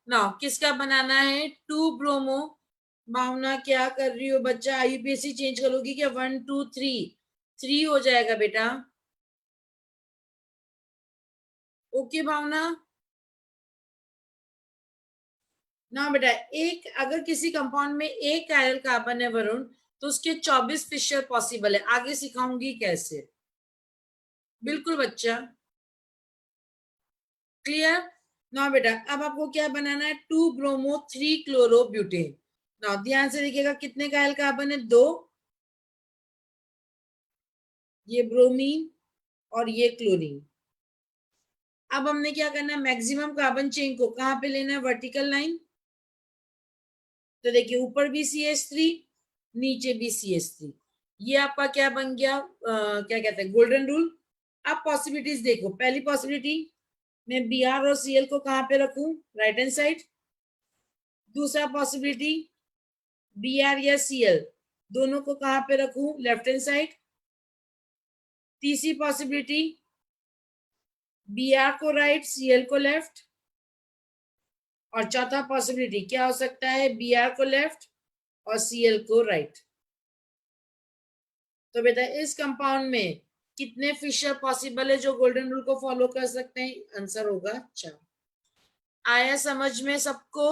नाउ किसका बनाना है? 2 ब्रोमो. भावना क्या कर रही हो बच्चा? आईयूपीएसी चेंज करोगी क्या? 1 2 3. 3 हो जाएगा बेटा. ओके भावना? ना बेटा, एक अगर किसी कंपाउंड में एक कायरल कार्बन है वरुण, तो उसके 24 फिशर पॉसिबल है. आगे सिखाऊंगी कैसे. बिल्कुल बच्चा. क्लियर? ना बेटा, अब आपको क्या बनाना है? 2 ब्रोमो 3 क्लोरो ब्यूटेन. ना ध्यान से देखिएगा कितने कायल कार्बन है? 2. ये ब्रोमीन और ये क्लोरीन. अब हमने क्या करना है? मैक्सिमम कार्बन चेन को कहां पे लेना है? Vertical line. तो देखिए ऊपर भी CH3, नीचे भी CH3. ये आपका क्या बन गया? क्या कहते हैं? Golden rule. अब पॉसिबिलिटीज देखो. पहली पॉसिबिलिटी, मैं Br और Cl को कहां पे रखूं? Right hand side. दूसरा पॉसिबिलिटी, Br या Cl दोनों को कहां पे रखूं? Left hand side. तीसरी पॉसिबिलिटी Br को राइट, Cl को लेफ्ट। और चौथा पॉसिबिलिटी क्या हो सकता है, Br को लेफ्ट और Cl को राइट। तो बेटा इस कंपाउंड में कितने फिशर पॉसिबल है जो गोल्डन रूल को फॉलो कर सकते हैं? आंसर होगा 4। आया समझ में सबको?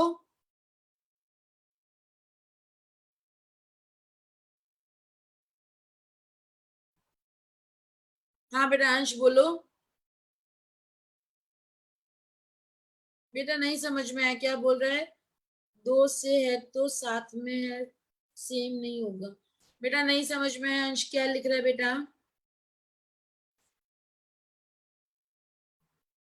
हाँ बेटा अंश बोलो। बेटा नहीं समझ में आया, क्या बोल रहा है? 2 से है तो साथ में है, सेम नहीं होगा। बेटा नहीं समझ में आया, अंश क्या लिख रहा है बेटा?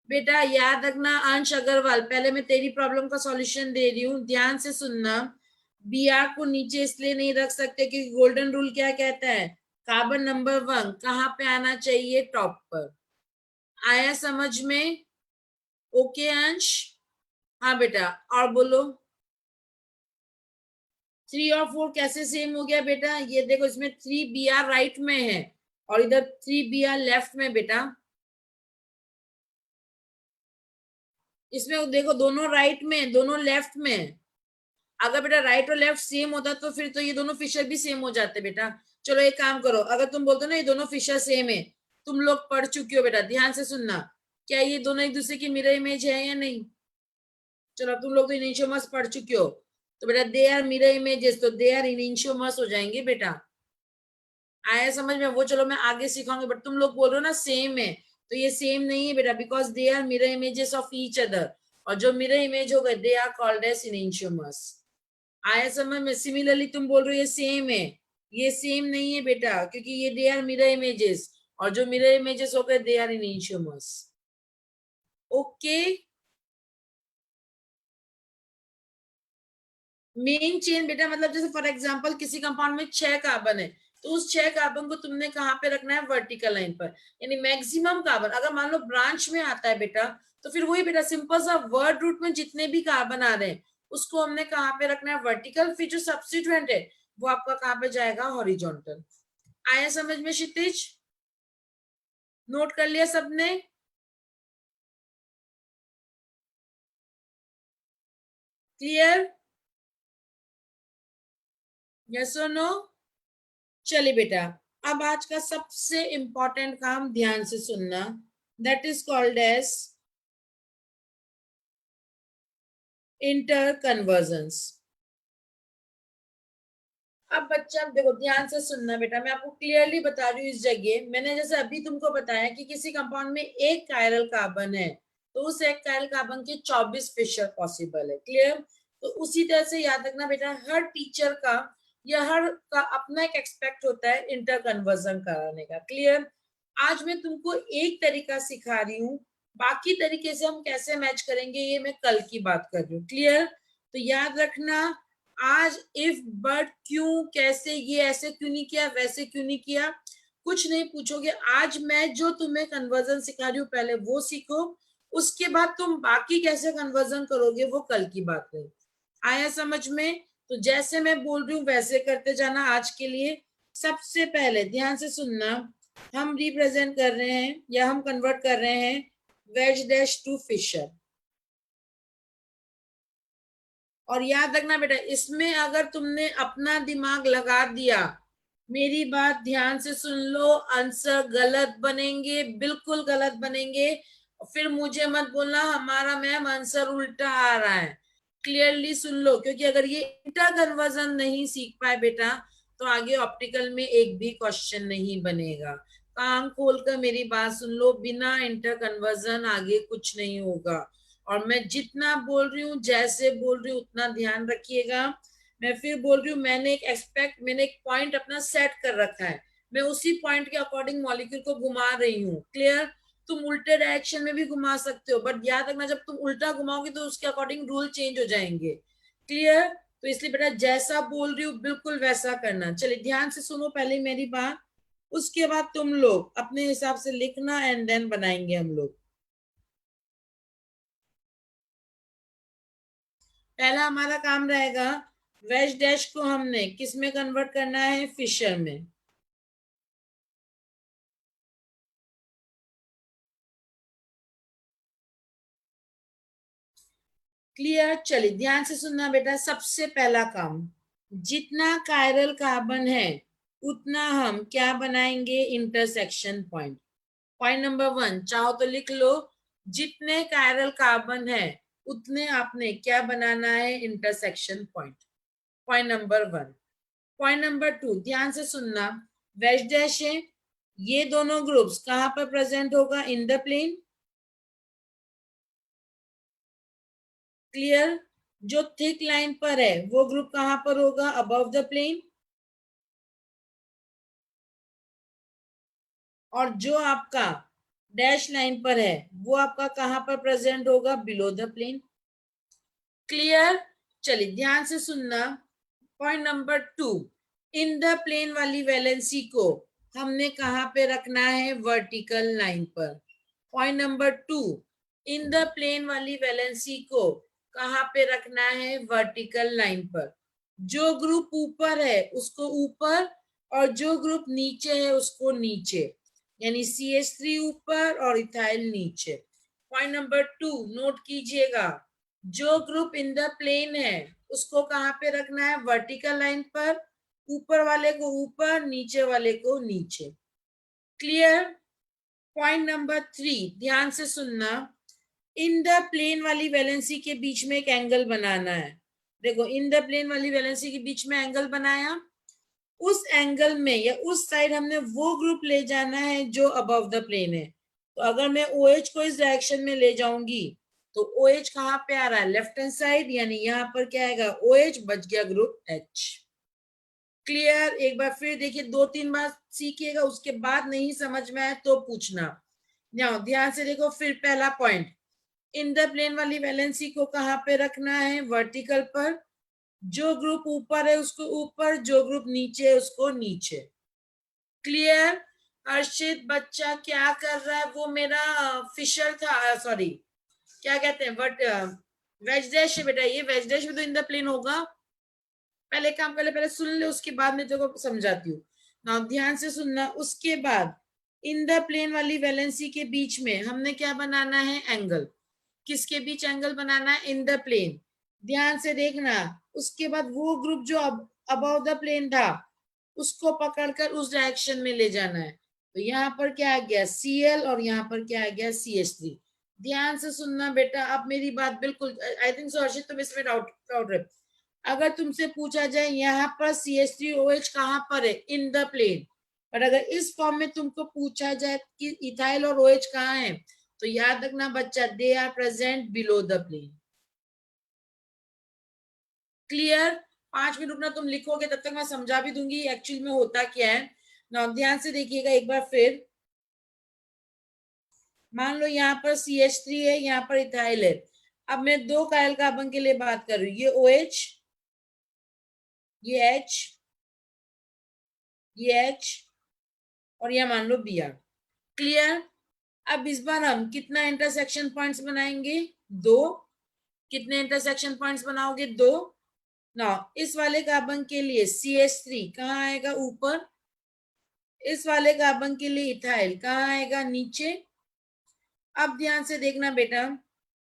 बेटा याद रखना अंश अग्रवाल, पहले मैं तेरी प्रॉब्लम का सॉल्यूशन दे रही हूँ, ध्यान से सुनना। Br को नीचे इसलिए नहीं रख सकते क्योंकि गोल्डन रूल क्या कहता है, कार्बन नंबर 1 कहाँ पे आना चाहिए, टॉप पर। आया समझ में? ओके अंश? हाँ बेटा और बोलो। 3 और 4 कैसे सेम हो गया बेटा? ये देखो इसमें 3Br राइट में है और इधर 3Br लेफ्ट में बेटा। इसमें देखो दोनों राइट में, दोनों लेफ्ट में। अगर बेटा राइट और लेफ्ट सेम होता तो फिर तो ये दोनों फिशर भी सेम हो जाते बेटा। चलो एक काम करो, अगर तुम बोलते हो ना ये दोनों फिशर सेम है, तुम लोग पढ़ चुके हो बेटा, ध्यान से सुनना। क्या ये दोनों एक दूसरे की मिरर इमेज है या नहीं? चलो तुम लोग तो इनिशियोमर्स पढ़ चुके हो, तो बेटा दे आर मिरर इमेजेस, तो दे आर इनिशियोमर्स हो जाएंगे बेटा। आया समझ में? वो चलो मैं आगे सिखाऊंगी, बट तुम लोग बोल रहे हो ना सेम है, तो ये सेम नहीं है बेटा, because they are mirror images of each other, और जो मिरर इमेज हो गए they are called as enantiomers. आया समझ में? सिमिलरली तुम बोल रहे हो ये सेम है, ये सेम नहीं है बेटा, क्योंकि ये दे आर मिरर इमेजेस, और जो मिरर इमेजेस हो गए they are enantiomers. Okay. Main chain बेटा मतलब जैसे फॉर एग्जांपल किसी कंपाउंड में 6 कार्बन है, तो उस 6 कार्बन को तुमने कहाँ पे रखना है, वर्टिकल लाइन पर। यानी मैक्सिमम कार्बन अगर मान लो ब्रांच में आता है बेटा, तो फिर वही बेटा सिंपल सा वर्ड रूट में जितने भी कार्बन आ रहे हैं उसको हमने कहाँ पे रखना है, वर्टिकल। फिर जो सब्स्टिट्यूएंट है वो आपका कहाँ पे जाएगा, हॉरिजॉन्टल। आया समझ में क्षितिज? नोट कर लिया सबने? क्लियर? यस और नो? चलिए बेटा, अब आज का सबसे इंपॉर्टेंट काम ध्यान से सुनना, that is called as interconversion. अब बच्चा देखो ध्यान से सुनना बेटा, मैं आपको क्लियरली बता रही हूँ। इस जगह मैंने जैसे अभी तुमको बताया कि किसी कंपाउंड में एक कायरल कार्बन है, तो उस एक कायरल कार्बन के 24 फिशर पॉसिबल है। क्लियर? तो उसी तरह से याद रखना बेटा, हर टीचर का या हर का अपना एक एक्सपेक्ट होता है इंटर कन्वर्जन कराने का। क्लियर? आज मैं तुमको एक तरीका सिखा रही हूँ, बाकी तरीके से हम कैसे मैच करेंगे ये मैं कल की बात कर रही हूँ। क्लियर? तो याद रखना, आज इफ बट क्यों कैसे, ये ऐसे क्यों नहीं किया, वैसे क्यों नहीं किया, कुछ नहीं पूछोगे। आज मैं जो तुम्हें कन्वर्जन सिखा रही हूँ पहले वो सीखो, उसके बाद तुम बाकी कैसे कन्वर्जन करोगे वो कल की बात है। आया समझ में? तो जैसे मैं बोल रही हूँ वैसे करते जाना। आज के लिए सबसे पहले ध्यान से सुनना, हम रिप्रेजेंट कर रहे हैं या हम कन्वर्ट कर रहे हैं वेज डैश टू फिशर। और याद रखना बेटा, इसमें अगर तुमने अपना दिमाग लगा दिया, मेरी बात ध्यान से सुन लो, आंसर गलत बनेंगे, बिल्कुल गलत बनेंगे। फिर मुझे मत बोलना हमारा मैम आंसर उल्टा आ रहा है। क्लियरली सुन लो, क्योंकि अगर ये इंटर कन्वर्जन नहीं सीख पाए बेटा, तो आगे ऑप्टिकल में एक भी क्वेश्चन नहीं बनेगा। कान खोलकर मेरी बात सुन लो, बिना इंटर कन्वर्जन आगे कुछ नहीं होगा। और मैं जितना बोल रही हूँ, जैसे बोल रही हूँ, उतना ध्यान रखिएगा। मैं फिर बोल रही हूँ, मैंने एक पॉइंट अपना सेट कर रखा है, मैं उसी पॉइंट के अकॉर्डिंग मॉलिक्यूल को घुमा रही हूँ। क्लियर? तुम उल्टे डायरेक्शन में भी घुमा सकते हो, बट याद रखना जब तुम उल्टा घुमाओगे तो उसके अकॉर्डिंग रूल चेंज हो जाएंगे। क्लियर? तो इसलिए बेटा जैसा बोल रही हूँ बिल्कुल वैसा करना। चलिए ध्यान से सुनो पहले मेरी बात, उसके बाद तुम लोग अपने हिसाब से लिखना एंड देन बनाएंगे हम लोग। पहला हमारा काम रहेगा, वेज डैश को हमने किस में कन्वर्ट करना है, फिशर में। क्लियर? चलिए ध्यान से सुनना बेटा। सबसे पहला काम, जितना कायरल कार्बन है उतना हम क्या बनाएंगे? Intersection point. पॉइंट नंबर 1 चाहो तो लिख लो, जितने कायरल कार्बन है उतने आपने क्या बनाना है? Intersection point. Point number 1। Point number 2 ध्यान से सुनना, वेज डैश है, ये दोनों ग्रुप्स कहां पर प्रेजेंट होगा? In the plane. क्लियर? जो थिक लाइन पर है वो ग्रुप कहां पर होगा? Above the plane. और जो आपका डैश लाइन पर है वो आपका कहां पर प्रेजेंट होगा? Below the plane. क्लियर? चलिए ध्यान से सुनना। Point number 2, in the plane वाली वैलेंसी को हमने कहां पे रखना है? वर्टिकल लाइन पर। Point number 2, in the plane वाली वैलेंसी को कहां पे रखना है? वर्टिकल लाइन पर। जो ग्रुप ऊपर है उसको ऊपर, और जो ग्रुप नीचे है उसको नीचे, यानी CH3 ऊपर और इथाइल नीचे। पॉइंट नंबर 2 नोट कीजिएगा, जो ग्रुप इन द प्लेन है उसको कहां पे रखना है? वर्टिकल लाइन पर। ऊपर वाले को ऊपर, नीचे वाले को नीचे। क्लियर? पॉइंट नंबर 3 ध्यान से सुनना, इन द प्लेन वाली वैलेंसी के बीच में एक एंगल बनाना है। देखो, इन द प्लेन वाली वैलेंसी के बीच में एंगल बनाया, उस एंगल में या उस साइड हमने वो ग्रुप ले जाना है जो अबव द प्लेन है। तो अगर मैं OH को इस डायरेक्शन में ले जाऊंगी तो OH कहां पे आ रहा है? लेफ्ट हैंड साइड, यानी यहां पर क्या आएगा? OH, बच गया ग्रुप H। क्लियर? एक बार फिर देखिए, 2-3 बार सीखिएगा, उसके बाद नहीं समझ में आए तो पूछना। ध्यान से देखो, फिर पहला पॉइंट, इन द प्लेन वाली वैलेंसी को कहां पे रखना है? वर्टिकल पर। जो ग्रुप ऊपर है उसको ऊपर, जो ग्रुप नीचे है उसको नीचे। क्लियर? हर्षित बच्चा क्या कर रहा है? वो मेरा फिशर था, सॉरी क्या कहते हैं, बट वेज डैश है बेटा, ये वेज डैश भी तो इन द प्लेन होगा। पहले काम कर ले, पहले सुन ले, उसके बाद मैं तेरे को समझाती हूँ। ना ध्यान से सुनना। उसके बाद इन द प्लेन वाली वैलेंसी के बीच में हमने क्या बनाना है? एंगल। किसके बीच एंगल बनाना है? In the plane. ध्यान से देखना, उसके बाद वो ग्रुप जो अबव द प्लेन था उसको पकड़कर उस डायरेक्शन में ले जाना है। तो यहाँ पर क्या आ गया? Cl, और यहाँ पर क्या आ गया? CH3। ध्यान से सुनना बेटा, अब मेरी बात बिल्कुल, आई थिंक सो हर्षित तुम इसमें डाउट डाउट रहे। अगर तुमसे पूछा जाए यहाँ पर CH3OH कहाँ पर है? In the plane. पर अगर इस फॉर्म में तुमको पूछा जाए कि इथाइल और OH कहाँ है, तो याद रखना बच्चा, they are present below the plane. Clear? 5 minute रुकना, तुम लिखोगे तब तक मैं समझा भी दूंगी एक्चुअली में होता क्या है ना। ध्यान से देखिएगा एक बार फिर। मान लो यहाँ पर CH3 है, यहाँ पर इथाइल है। अब मैं 2 कायल कार्बन के लिए बात कर रही हूँ। ये OH, ये H, ये H, और यह मान लो Br। क्लियर? अब इस बार हम कितना इंटरसेक्शन पॉइंट्स बनाएंगे? 2। कितने इंटरसेक्शन पॉइंट्स बनाओगे? 2 ना। इस वाले कार्बन के लिए CH3 कहाँ आएगा? ऊपर। इस वाले कार्बन के लिए इथाइल कहाँ आएगा? नीचे। अब ध्यान से देखना बेटा,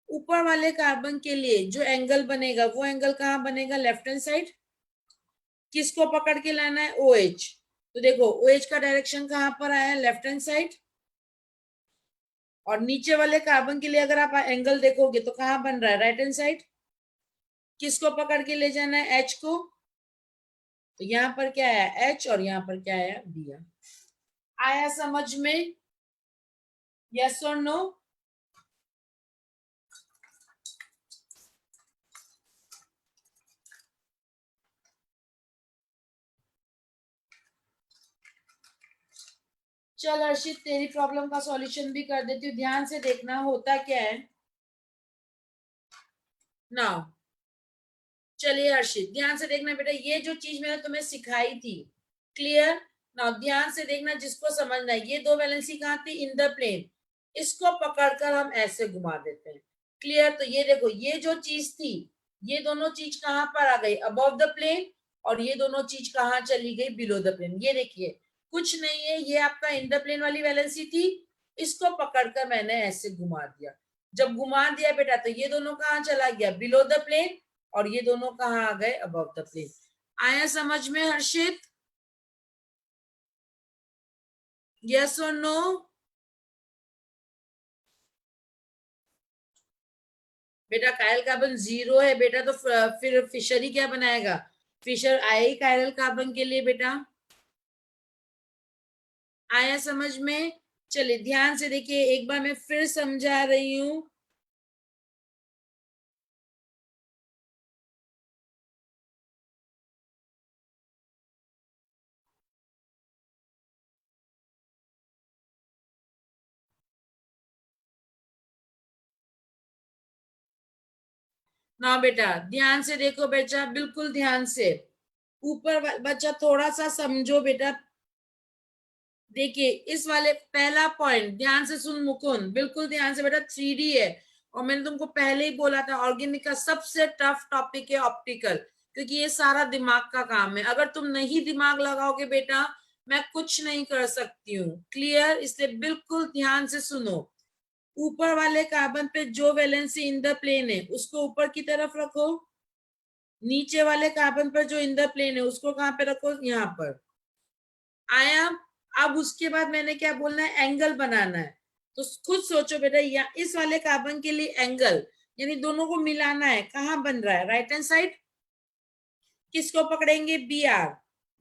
ऊपर वाले कार्बन के लिए जो एंगल बनेगा वो एंगल कहाँ बनेगा? Left hand side. किसको पकड़ के लाना है? OH। तो देखो, OH का डायरेक्शन कहाँ पर आया? Left hand side. और नीचे वाले कार्बन के लिए अगर आप एंगल देखोगे तो कहाँ बन रहा है? Right hand side. किसको पकड़ के ले जाना है? H को। तो यहाँ पर क्या आया? H, और यहाँ पर क्या आया? Br। आया समझ में? यस और नो? चल हर्षित, तेरी प्रॉब्लम का सॉल्यूशन भी कर देती हूँ। ध्यान से देखना, होता क्या है ना। चलिए हर्षित, ध्यान से देखना बेटा, ये जो चीज मैंने तुम्हें सिखाई थी, क्लियर ना? ध्यान से देखना, जिसको समझना है। ये 2 वैलेंसी कहाँ थी? In the plane. इसको पकड़कर हम ऐसे घुमा देते हैं। क्लियर? तो ये देखो, ये जो चीज थी, ये दोनों चीज कहाँ पर आ गई? Above the plane. और ये दोनों चीज कहाँ चली गई? Below the plane. ये देखिए, कुछ नहीं है, ये आपका इन द प्लेन वाली वैलेंसी थी, इसको पकड़कर मैंने ऐसे घुमा दिया। जब घुमा दिया बेटा तो ये दोनों कहाँ चला गया, बिलो द प्लेन, और ये दोनों कहाँ आ गए, अबव द प्लेन। आया समझ में हर्षित? यस और नो? बेटा कायरल कार्बन 0 है बेटा, तो फिर फिशर ही क्या बनाएगा, फिशर आया ही कायरल कार्बन के लिए बेटा। आया समझ में? चलिए ध्यान से देखिए, एक बार मैं फिर समझा रही हूं। ना बेटा ध्यान से देखो बेटा, बिल्कुल ध्यान से, ऊपर बच्चा थोड़ा सा समझो बेटा। देखिए इस वाले पहला पॉइंट ध्यान से सुन मुकुंद, बिल्कुल ध्यान से बेटा, 3D है, और मैंने तुमको पहले ही बोला था ऑर्गेनिक का सबसे टफ टॉपिक है ऑप्टिकल, क्योंकि ये सारा दिमाग का काम है। अगर तुम नहीं दिमाग लगाओगे बेटा, मैं कुछ नहीं कर सकती हूँ। क्लियर? इसलिए बिल्कुल ध्यान से सुनो। ऊपर वाले कार्बन पे जो वैलेंसी इन द प्लेन है उसको ऊपर की तरफ रखो, नीचे वाले कार्बन पर जो इन द प्लेन है उसको कहाँ पे रखो, यहाँ पर। आया? अब उसके बाद मैंने क्या बोलना है, एंगल बनाना है। तो खुद सोचो बेटा, या इस वाले कार्बन के लिए एंगल, यानी दोनों को मिलाना है, कहाँ बन रहा है, राइट हैंड साइड। किसको पकड़ेंगे, बी आर,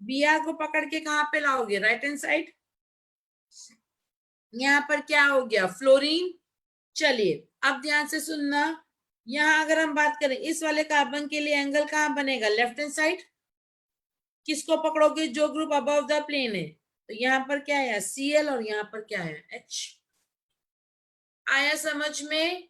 बी आर को पकड़ के कहाँ पे लाओगे, राइट हैंड साइड। यहाँ पर क्या हो गया, फ्लोरीन। चलिए अब ध्यान से सुनना, यहाँ अगर हम बात करें इस वाले कार्बन के लिए एंगल कहाँ बनेगा, लेफ्ट हैंड साइड। किसको पकड़ोगे, जो ग्रुप अबव द प्लेन है। तो यहाँ पर क्या है, Cl, और यहाँ पर क्या है, H। आया समझ में?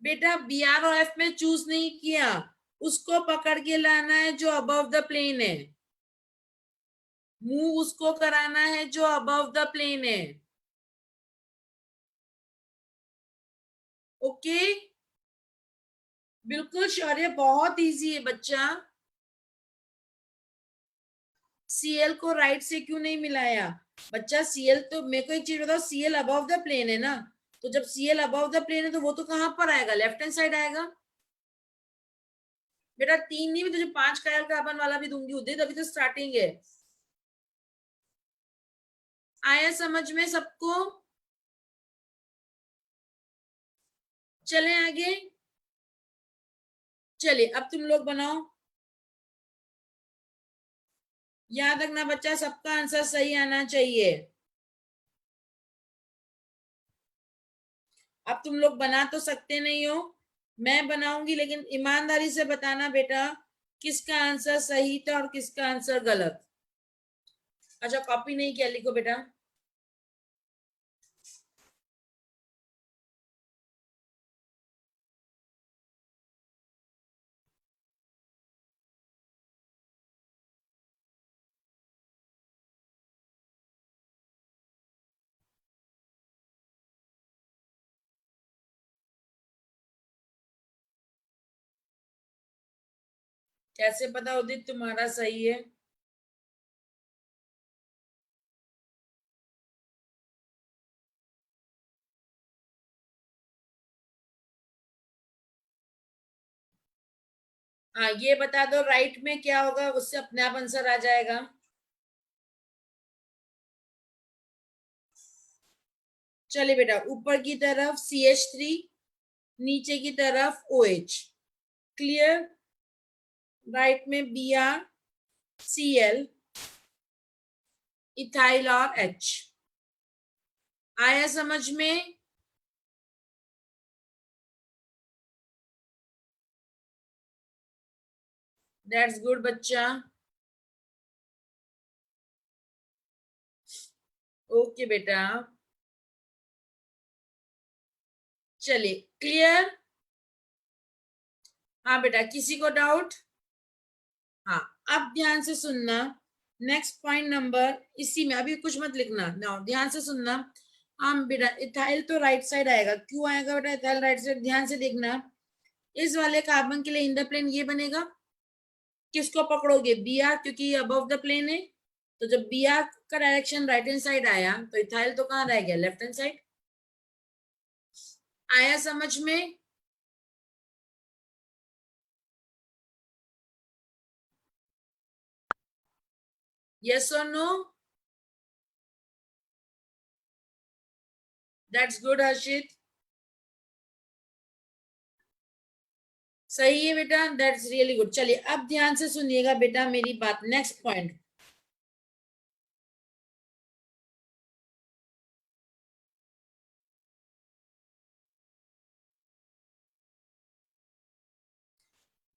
बेटा बी आर और एफ में चूज नहीं किया, उसको पकड़ के लाना है जो अबव द प्लेन है, मूव उसको कराना है जो अबव द प्लेन है। ओके, बिल्कुल शौर्य, बहुत इजी है बच्चा। Cl को राइट से क्यों नहीं मिलाया बच्चा, Cl तो मेरे को एक चीज बताओ, Cl अबव द प्लेन है ना, तो जब Cl अबव द प्लेन है तो वो तो कहां पर आएगा, लेफ्ट हैंड साइड आएगा। बेटा 3 नहीं, मैं तुझे 5 कायल कार्बन वाला भी दूंगी उदित, अभी तो स्टार्टिंग है। आया समझ में सबको? चले आगे। चलिए अब तुम लोग बनाओ, याद रखना बच्चा सबका आंसर सही आना चाहिए। अब तुम लोग बना तो सकते नहीं हो, मैं बनाऊंगी, लेकिन ईमानदारी से बताना बेटा किसका आंसर सही था और किसका आंसर गलत। अच्छा कॉपी नहीं किया, लिखो बेटा। कैसे पता उदित तुम्हारा सही है? हाँ ये बता दो राइट में क्या होगा, उससे अपने आप आंसर आ जाएगा। चलिए बेटा, ऊपर की तरफ CH3, नीचे की तरफ OH। क्लियर? राइट में Br, Cl, इथाइल और H। आया समझ में? दैट्स गुड बच्चा। ओके बेटा, चलिए क्लियर। हाँ बेटा, किसी को डाउट? हाँ, अब ध्यान से सुनना, नेक्स्ट पॉइंट नंबर, इसी में अभी कुछ मत लिखना ना, ध्यान से सुनना। हम बेटा इथाइल तो राइट साइड आएगा, क्यों आएगा बेटा इथाइल राइट साइड, ध्यान से देखना। इस वाले कार्बन के लिए इन द प्लेन ये बनेगा, किसको पकड़ोगे, बी आर, क्योंकि ये अबव द प्लेन है। तो जब बी आर का डायरेक्शन राइट हैंड साइड आया तो इथाइल तो कहाँ रह गया, लेफ्ट हैंड साइड। आया समझ में? यस और नो? दैट्स गुड हर्षित, सही है बेटा, दैट्स रियली गुड। चलिए अब ध्यान से सुनिएगा बेटा मेरी बात। नेक्स्ट पॉइंट,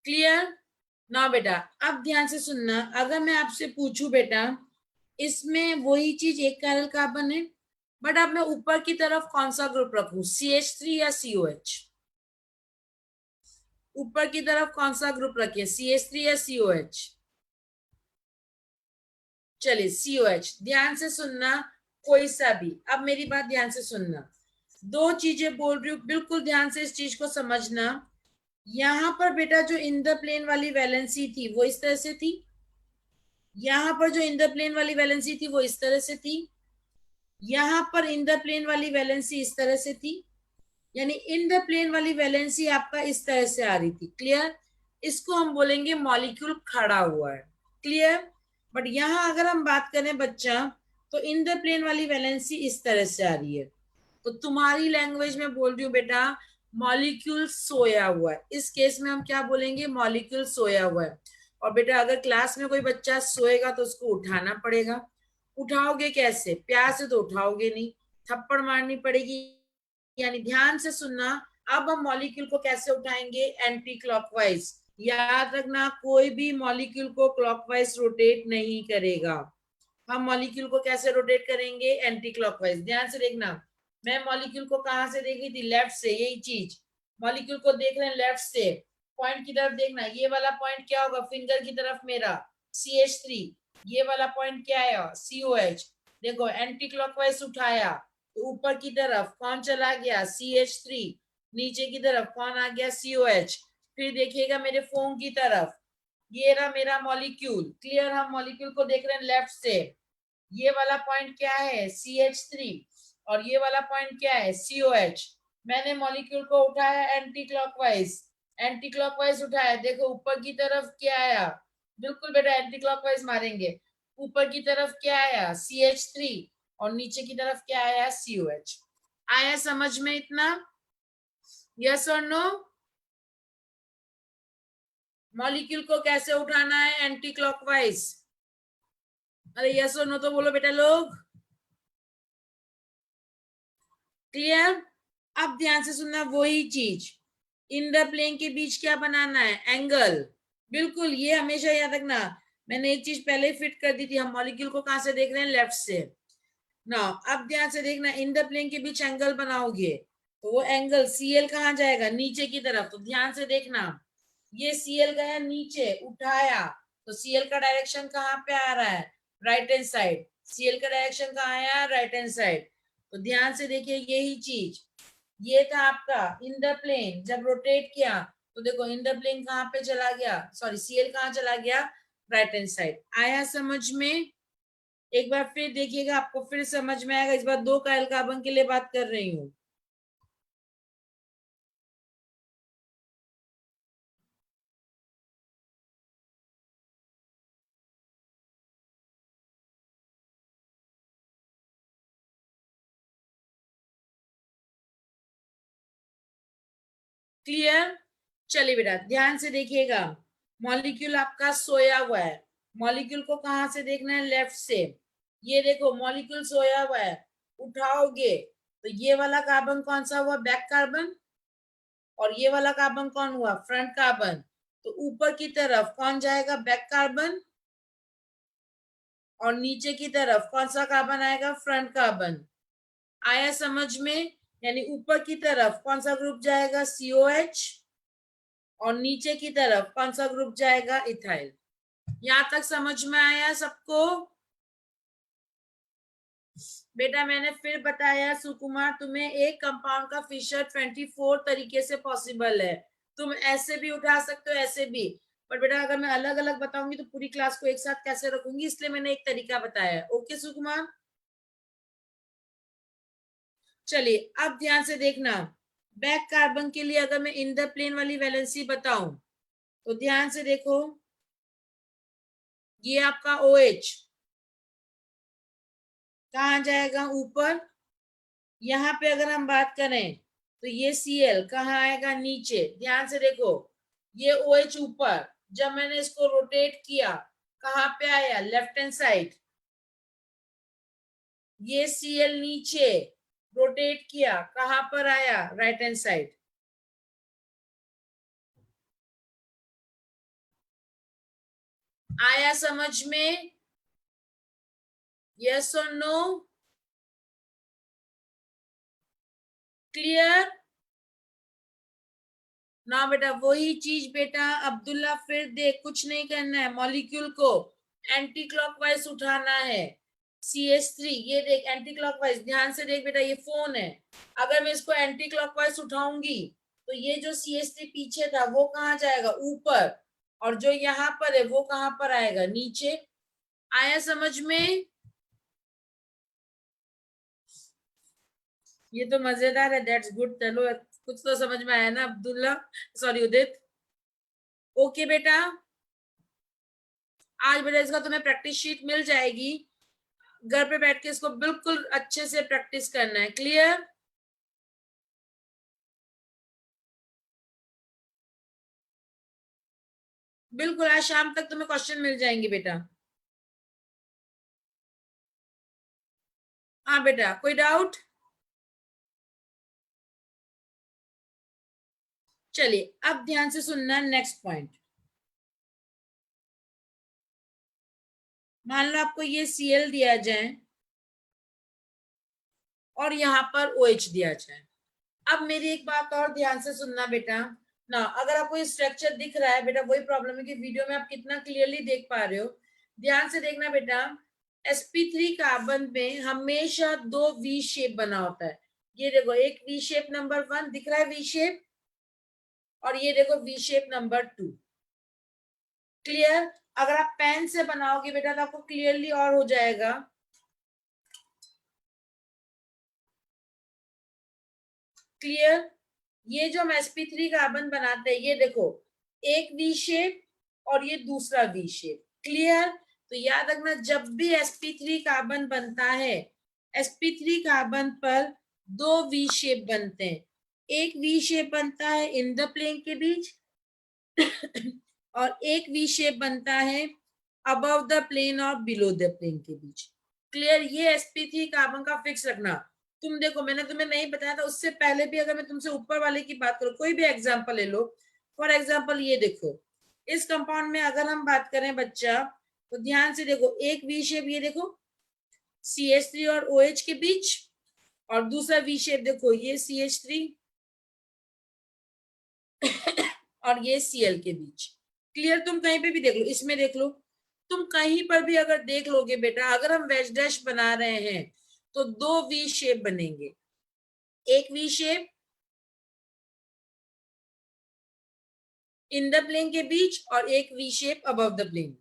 क्लियर ना बेटा? अब ध्यान से सुनना, अगर मैं आपसे पूछूं बेटा इसमें वही चीज एक कायरल कार्बन है, बट अब मैं ऊपर की तरफ कौन सा ग्रुप रखूं, CH3 या COH? ऊपर की तरफ कौन सा ग्रुप रखिए, CH3 या COH? चलिए COH। ध्यान से सुनना, कोई सा भी। अब मेरी बात ध्यान से सुनना, दो चीजें बोल रही हूँ, बिल्कुल ध्यान से इस चीज को समझना। यहां पर बेटा जो इन द प्लेन वाली वैलेंसी थी वो इस तरह से थी, यहां पर जो इन द प्लेन वाली वैलेंसी थी वो इस तरह से थी, यहां पर इन द प्लेन वाली वैलेंसी इस तरह से थी, यानी इन द प्लेन वाली वैलेंसी आपका इस तरह से आ रही थी। क्लियर? इसको हम बोलेंगे मॉलिक्यूल खड़ा हुआ है। क्लियर? बट यहां अगर हम बात करें बच्चा, तो इन द प्लेन वाली वैलेंसी इस तरह से आ रही है। तो तुम्हारी लैंग्वेज में बोल रही हूँ बेटा, मॉलिक्यूल सोया हुआ है। इस केस में हम क्या बोलेंगे, मॉलिक्यूल सोया हुआ है। और बेटा अगर क्लास में कोई बच्चा सोएगा तो उसको उठाना पड़ेगा। उठाओगे कैसे, प्यार से तो उठाओगे नहीं, थप्पड़ मारनी पड़ेगी। यानी ध्यान से सुनना, अब हम मॉलिक्यूल को कैसे उठाएंगे, एंटी क्लॉकवाइज। याद रखना, कोई भी मॉलिक्यूल को क्लॉकवाइज रोटेट नहीं करेगा। हम मॉलिक्यूल को कैसे रोटेट करेंगे, एंटी क्लॉकवाइज। ध्यान से देखना, मैं मॉलिक्यूल को कहां से देख रही थी, लेफ्ट से। यही चीज मॉलिक्यूल को देख रहे हैं लेफ्ट से, पॉइंट की तरफ देखना। ये वाला पॉइंट क्या होगा, फिंगर की तरफ मेरा CH3, ये वाला पॉइंट क्या है, COH। देखो एंटी क्लॉकवाइज उठाया तो ऊपर की तरफ कौन चला गया, CH3, नीचे की तरफ कौन आ गया, COH। फिर देखिएगा मेरे फोन की तरफ, ये रहा मेरा मॉलिक्यूल। क्लियर? हम मॉलिक्यूल को देख रहे हैं लेफ्ट से। ये वाला पॉइंट क्या है, CH3, और ये वाला पॉइंट क्या है, COH। मैंने मॉलिक्यूल को उठाया एंटी क्लॉकवाइज, एंटी क्लॉकवाइज उठाया, देखो ऊपर की तरफ क्या आया, बिल्कुल बेटा एंटी क्लॉकवाइज मारेंगे। ऊपर की तरफ क्या आया, CH3, और नीचे की तरफ क्या आया, COH। आया समझ में इतना? यस और नो? मॉलिक्यूल को कैसे उठाना है, एंटी क्लॉकवाइज? अरे यस और नो तो बोलो बेटा लोग। क्लियर? अब ध्यान से सुनना, वही चीज इन द प्लेन के बीच क्या बनाना है, एंगल। बिल्कुल, ये हमेशा याद रखना। मैंने एक चीज पहले फिट कर दी थी, हम मॉलिक्यूल को कहां से देख रहे हैं, लेफ्ट से ना। अब ध्यान से देखना, इन द प्लेन के बीच एंगल बनाओगे तो वो एंगल CL कहां जाएगा, नीचे की तरफ। तो ध्यान से देखना, ये CL गया नीचे, उठाया तो CL का डायरेक्शन कहाँ पे आ रहा है, राइट हैंड साइड। CL का डायरेक्शन कहाँ आया, राइट हैंड साइड। तो ध्यान से देखिए, यही चीज, ये था आपका इन द प्लेन। जब रोटेट किया तो देखो इन द प्लेन कहाँ पे चला गया, सॉरी CL कहाँ चला गया, राइट हैंड साइड। आया समझ में? एक बार फिर देखिएगा, आपको फिर समझ में आएगा। इस बार दो कायल कार्बन के लिए बात कर रही हूँ। क्लियर? चलिए बेटा ध्यान से देखिएगा, मॉलिक्यूल आपका सोया हुआ है। मॉलिक्यूल को कहां से देखना है, लेफ्ट से। ये देखो मॉलिक्यूल सोया हुआ है, उठाओगे तो ये वाला कार्बन कौन सा हुआ, बैक कार्बन, और ये वाला कार्बन कौन हुआ, फ्रंट कार्बन। तो ऊपर की तरफ कौन जाएगा, बैक कार्बन, और नीचे की तरफ कौन सा कार्बन आएगा, फ्रंट कार्बन। आया समझ में? यानी ऊपर की तरफ कौन सा ग्रुप जाएगा, COH, और नीचे की तरफ कौन सा ग्रुप जाएगा, इथाइल। यहां तक समझ में आया सबको? बेटा मैंने फिर बताया सुकुमार, तुम्हें एक कंपाउंड का फिशर 24 तरीके से पॉसिबल है। तुम ऐसे भी उठा सकते हो, ऐसे भी। पर बेटा अगर मैं अलग अलग बताऊंगी तो पूरी क्लास को एक साथ कैसे रखूंगी, इसलिए मैंने एक तरीका बताया। ओके सुकुमार? चलिए अब ध्यान से देखना, बैक कार्बन के लिए अगर मैं इन द प्लेन वाली वैलेंसी बताऊं तो ध्यान से देखो, ये आपका OH कहाँ जाएगा, ऊपर। यहाँ पे अगर हम बात करें तो ये Cl कहाँ आएगा, नीचे। ध्यान से देखो, ये OH ऊपर, जब मैंने इसको रोटेट किया कहाँ पे आया, लेफ्ट हैंड साइड। ये Cl नीचे, रोटेट किया कहाँ पर आया, राइट हैंड साइड। आया समझ में? यस और नो? क्लियर ना बेटा? वही चीज बेटा अब्दुल्ला, फिर देख, कुछ नहीं करना है, मॉलिक्यूल को एंटी क्लॉकवाइज उठाना है। CH3 ये देख एंटी क्लॉकवाइज, ध्यान से देख बेटा, ये फोन है, अगर मैं इसको एंटी क्लॉकवाइज उठाऊंगी तो ये जो CH3 पीछे था वो कहाँ जाएगा, ऊपर, और जो यहाँ पर है वो कहाँ पर आएगा, नीचे। आया समझ में? ये तो मजेदार है, दैट्स गुड। चलो कुछ तो समझ में आया ना अब्दुल्ला, सॉरी उदित। ओके बेटा, आज बेटा इसका तुम्हें प्रैक्टिस शीट मिल जाएगी, घर पे बैठ के इसको बिल्कुल अच्छे से प्रैक्टिस करना है। क्लियर? बिल्कुल, आज शाम तक तुम्हें क्वेश्चन मिल जाएंगे बेटा। हाँ बेटा, कोई डाउट? चलिए अब ध्यान से सुनना, नेक्स्ट पॉइंट। मान लो आपको ये Cl दिया जाए और यहाँ पर OH दिया जाए। अब मेरी एक बात और ध्यान से सुनना बेटा ना, अगर आपको ये स्ट्रक्चर दिख रहा है बेटा, वही प्रॉब्लम है कि वीडियो में आप कितना क्लियरली देख पा रहे हो। ध्यान से देखना बेटा, sp3 कार्बन में हमेशा दो V शेप बना होता है। ये देखो, एक V शेप नंबर 1 दिख रहा है, V शेप, और ये देखो V शेप नंबर 2। क्लियर? अगर आप पेन से बनाओगे बेटा तो आपको क्लियरली और हो जाएगा। क्लियर? ये जो हम sp3 कार्बन बनाते हैं, ये देखो, एक V शेप और ये दूसरा V शेप। क्लियर? तो याद रखना, जब भी sp3 कार्बन बनता है, sp3 कार्बन पर दो V शेप बनते हैं। एक V शेप बनता है इन द प्लेन के बीच और एक V शेप बनता है अबव द प्लेन और बिलो द प्लेन के बीच। क्लियर? ये sp3 कार्बन का फिक्स रखना। तुम देखो, मैंने तुम्हें नहीं बताया था उससे पहले भी, अगर मैं तुमसे ऊपर वाले की बात करूं, कोई भी एग्जांपल ले लो। फॉर एग्जांपल ये देखो, इस कंपाउंड में अगर हम बात करें बच्चा, तो ध्यान से देखो, एक वी शेप ये देखो CH3 और OH के बीच, और दूसरा वी शेप देखो, ये CH3 और ये Cl के बीच। क्लियर? तुम कहीं पे भी देख लो, इसमें देख लो, तुम कहीं पर भी अगर देख लोगे बेटा, अगर हम वेज डैश बना रहे हैं तो दो वी शेप बनेंगे, एक V shape in the plane के बीच और एक V shape above the plane.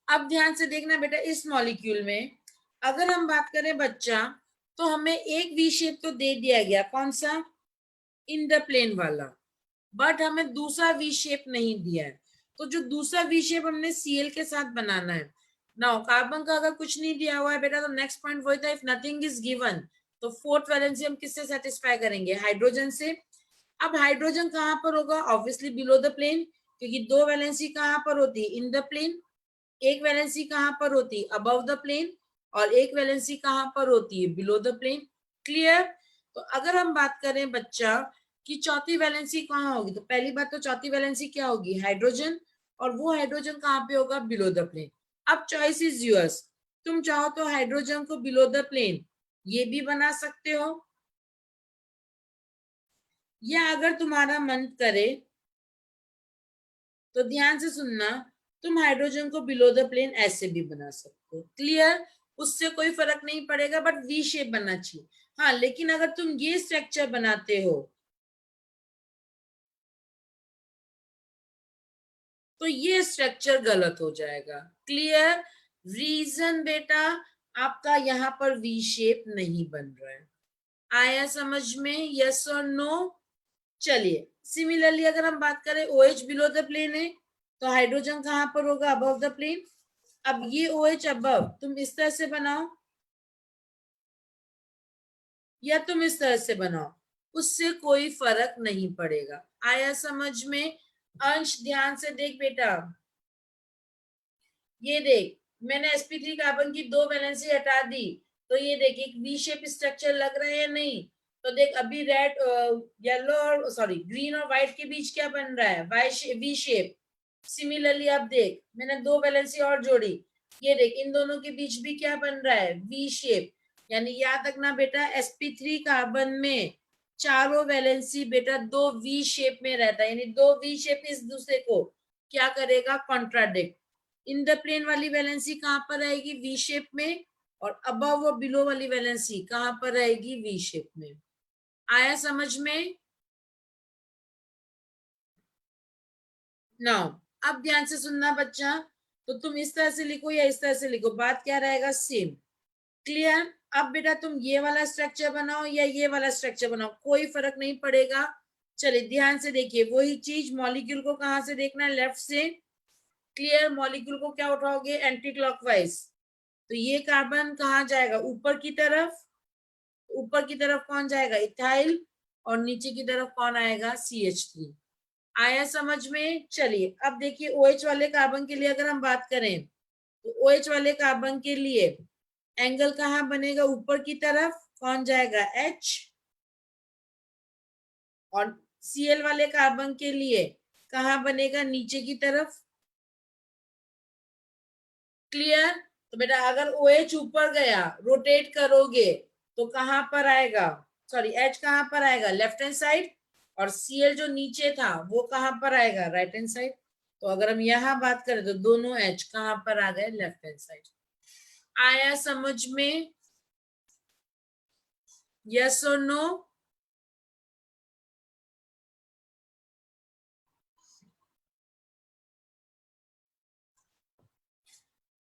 अब ध्यान से देखना बेटा, इस मॉलिक्यूल में अगर हम बात करें बच्चा, तो हमें एक वी शेप तो दे दिया गया, कौन सा, इन द प्लेन वाला, बट हमें दूसरा वी शेप नहीं दिया है। तो जो दूसरा वी शेप हमने Cl के साथ बनाना है। नाउ कार्बन का अगर कुछ नहीं दिया हुआ है बेटा, तो नेक्स्ट पॉइंट वही था, इफ नथिंग इज गिवन, तो फोर्थ वैलेंसी हम किससे सेटिस्फाई करेंगे, हाइड्रोजन से। अब हाइड्रोजन कहाँ पर होगा, ऑब्वियसली बिलो द प्लेन, क्योंकि दो वैलेंसी कहाँ पर होती है, इन द प्लेन। एक वैलेंसी कहाँ पर होती है, अबव द प्लेन, और एक वैलेंसी कहाँ पर होती है, बिलो द प्लेन। क्लियर? तो अगर हम बात करें बच्चा कि चौथी वैलेंसी कहाँ होगी, तो पहली बात तो चौथी वैलेंसी क्या होगी, हाइड्रोजन, और वो हाइड्रोजन कहाँ पे होगा, बिलो द प्लेन। अब चॉइस इज यूअर्स, तुम चाहो तो हाइड्रोजन को बिलो द प्लेन ये भी बना सकते हो, या अगर तुम्हारा मन करे तो ध्यान से सुनना, तुम हाइड्रोजन को बिलो द प्लेन ऐसे भी बना सकते हो। क्लियर? उससे कोई फर्क नहीं पड़ेगा, बट वी शेप बनना चाहिए। हाँ, लेकिन अगर तुम ये स्ट्रक्चर बनाते हो तो ये स्ट्रक्चर गलत हो जाएगा। क्लियर? रीजन बेटा, आपका यहाँ पर वी शेप नहीं बन रहा है। आया समझ में? यस और नो? चलिए, सिमिलरली अगर हम बात करें OH बिलो द प्लेन है, तो हाइड्रोजन कहां पर होगा? Above the plane. अब ये OH अबव तुम इस तरह से बनाओ या तुम इस तरह से बनाओ, उससे कोई फर्क नहीं पड़ेगा। आया समझ में? अंश ध्यान से देख बेटा, ये देख, मैंने sp3 कार्बन की 2 वैलेंसी हटा दी, तो ये देख एक वी शेप स्ट्रक्चर लग रहा है या नहीं? तो देख अभी रेड, येलो और सॉरी ग्रीन और व्हाइट के बीच क्या बन रहा है? V shape. सिमिलरली अब देख, मैंने 2 वैलेंसी और जोड़ी, ये देख इन दोनों के बीच भी क्या बन रहा है? V shape. यानी याद रखना बेटा, sp3 कार्बन में चारों वैलेंसी बेटा 2 वी शेप में रहता है, यानी 2 वी शेप इस दूसरे को क्या करेगा? कॉन्ट्राडिक्ट। इन द प्लेन वाली वैलेंसी कहां पर रहेगी? वी शेप में। और अबव और बिलो वाली वैलेंसी कहां पर रहेगी? वी शेप में। आया समझ में? नाउ अब ध्यान से सुनना बच्चा, तो तुम इस तरह से लिखो या इस तरह से लिखो, बात क्या रहेगा? सेम। क्लियर? अब बेटा तुम ये वाला स्ट्रक्चर बनाओ या ये वाला स्ट्रक्चर बनाओ, कोई फर्क नहीं पड़ेगा। चलिए ध्यान से देखिए, वही चीज मॉलिक्यूल को कहां से देखना है? लेफ्ट से। क्लियर? मॉलिक्यूल को क्या उठाओगे? Anti clockwise. तो ये कार्बन कहाँ जाएगा? ऊपर की तरफ। ऊपर की तरफ कौन जाएगा? इथाइल। और नीचे की तरफ कौन आएगा? CH3। आया समझ में? चलिए अब देखिए, OH वाले कार्बन के लिए अगर हम बात करें, तो OH वाले कार्बन के लिए एंगल कहाँ बनेगा? ऊपर की तरफ कौन जाएगा? H। और Cl वाले कार्बन के लिए कहाँ बनेगा? नीचे की तरफ। क्लियर? तो बेटा अगर OH ऊपर गया, रोटेट करोगे, तो कहां पर आएगा? सॉरी, H कहां पर आएगा? Left hand side. और Cl जो नीचे था वो कहां पर आएगा? Right hand side. तो अगर हम यहां बात करें तो दोनों H कहां पर आ गए? Left hand side. आया समझ में? यस और नो?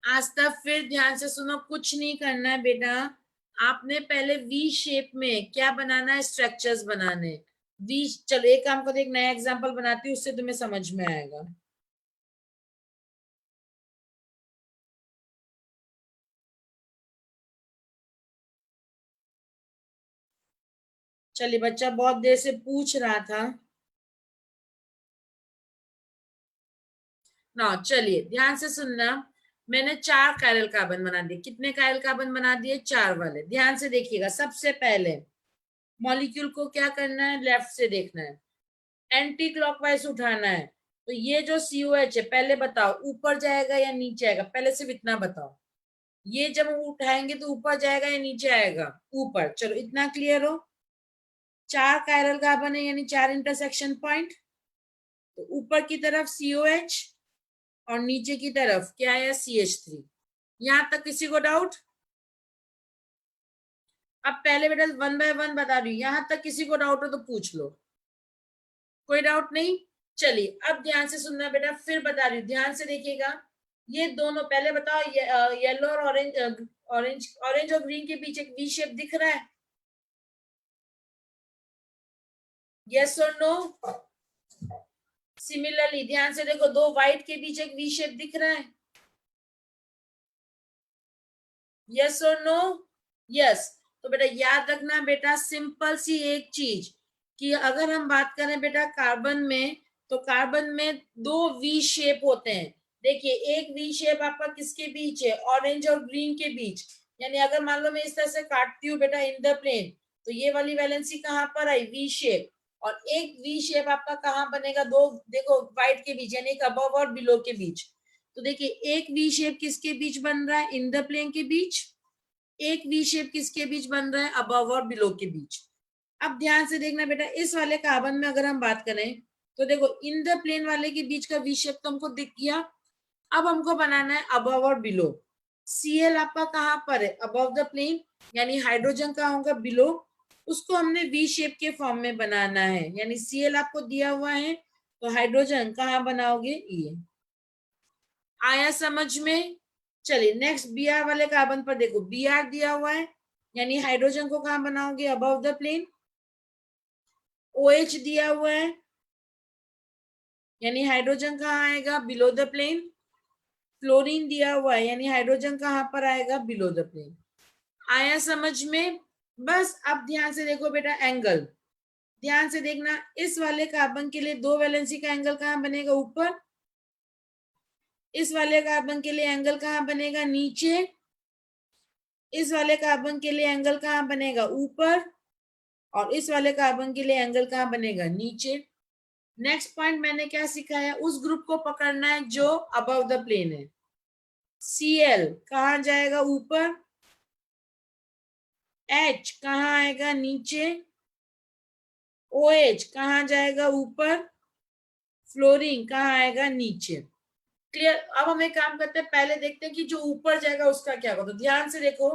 आज तक फिर ध्यान से सुनो, कुछ नहीं करना है बेटा, आपने पहले वी शेप में क्या बनाना है? स्ट्रक्चर्स बनाने। वी, चलो एक काम करो, एक नया एग्जांपल बनाती हूँ, उससे तुम्हें समझ में आएगा। चलिए, बच्चा बहुत देर से पूछ रहा था ना, चलिए ध्यान से सुनना। मैंने 4 कायरल कार्बन बना दिए। कितने कायरल कार्बन बना दिए? 4 वाले। ध्यान से देखिएगा, सबसे पहले मॉलिक्यूल को क्या करना है? लेफ्ट से देखना है, एंटी क्लॉकवाइज उठाना है। तो ये जो COH है, पहले बताओ ऊपर जाएगा या नीचे आएगा? पहले सिर्फ इतना बताओ, ये जब हम उठाएंगे तो ऊपर जाएगा या नीचे आएगा? ऊपर। चलो इतना क्लियर हो? 4 कायरल कार्बन है, यानी 4 इंटरसेक्शन पॉइंट। तो ऊपर की तरफ COH और नीचे की तरफ क्या है? CH3। यहां तक किसी को डाउट? अब पहले बेटा 1 बाय 1 बता रही हूँ, यहां तक किसी को डाउट हो तो पूछ लो। कोई डाउट नहीं? चलिए अब ध्यान से सुनना बेटा, फिर बता रही हूँ, ध्यान से देखिएगा। ये दोनों पहले बताओ, येलो और ऑरेंज, ऑरेंज ऑरेंज और ग्रीन के बीच एक वी शेप दिख रहा है? यस और नो? सिमिलरली ध्यान से देखो, 2 व्हाइट के बीच एक वी शेप दिख रहा है? यस और नो? यस। तो बेटा याद रखना बेटा, सिंपल सी एक चीज, कि अगर हम बात करें बेटा कार्बन में, तो कार्बन में 2 वी शेप होते हैं। देखिए एक वी शेप आपका किसके बीच है? ऑरेंज और ग्रीन के बीच। यानी अगर मान लो मैं इस तरह से काटती हूँ बेटा इन द प्लेन, तो ये वाली वैलेंसी कहां पर आई? V shape. और एक वी शेप आपका कहां बनेगा? दो, देखो व्हाइट के बीच, यानी एक अबव और बिलो के बीच। तो देखिए एक वी शेप किसके बीच बन रहा है? इन द प्लेन के बीच। एक वी शेप किसके बीच बन रहा है? अबव और बिलो के बीच। अब ध्यान से देखना बेटा, इस वाले कार्बन में अगर हम बात करें, तो देखो इन द प्लेन वाले के बीच का वी शेप तो हमको दिख गया। अब हमको बनाना है अबव और बिलो। Cl आपका कहां पर है? Above the plane. यानी हाइड्रोजन कहां होगा? बिलो। उसको हमने वी शेप के फॉर्म में बनाना है, यानी Cl आपको दिया हुआ है, तो हाइड्रोजन कहां बनाओगे? ये। आया समझ में? चलिए नेक्स्ट Br वाले कार्बन पर देखो, Br दिया हुआ है, यानी हाइड्रोजन को कहाँ बनाओगे, अबव द प्लेन। OH दिया हुआ है, यानी हाइड्रोजन कहाँ आएगा, बिलो द प्लेन। फ्लोरीन दिया हुआ है, यानी हाइड्रोजन कहाँ पर आएगा, बिलो द प्लेन। आया समझ में। बस अब ध्यान से देखो बेटा, एंगल ध्यान से देखना, इस वाले कार्बन के लिए दो वैलेंसी का एंगल कहाँ बनेगा, ऊपर। इस वाले कार्बन के लिए एंगल कहाँ बनेगा, नीचे। इस वाले कार्बन के लिए एंगल कहाँ बनेगा, ऊपर। और इस वाले कार्बन के लिए एंगल कहाँ बनेगा, नीचे। नेक्स्ट पॉइंट मैंने क्या सिखाया, उस ग्रुप को पकड़ना है जो अबव द प्लेन है। Cl कहाँ जाएगा, ऊपर। H कहाँ आएगा, नीचे। OH कहाँ जाएगा, ऊपर। फ्लोरीन कहाँ आएगा, नीचे। क्लियर। अब हम एक काम करते हैं, पहले देखते हैं कि जो ऊपर जाएगा उसका क्या होगा। तो ध्यान से देखो,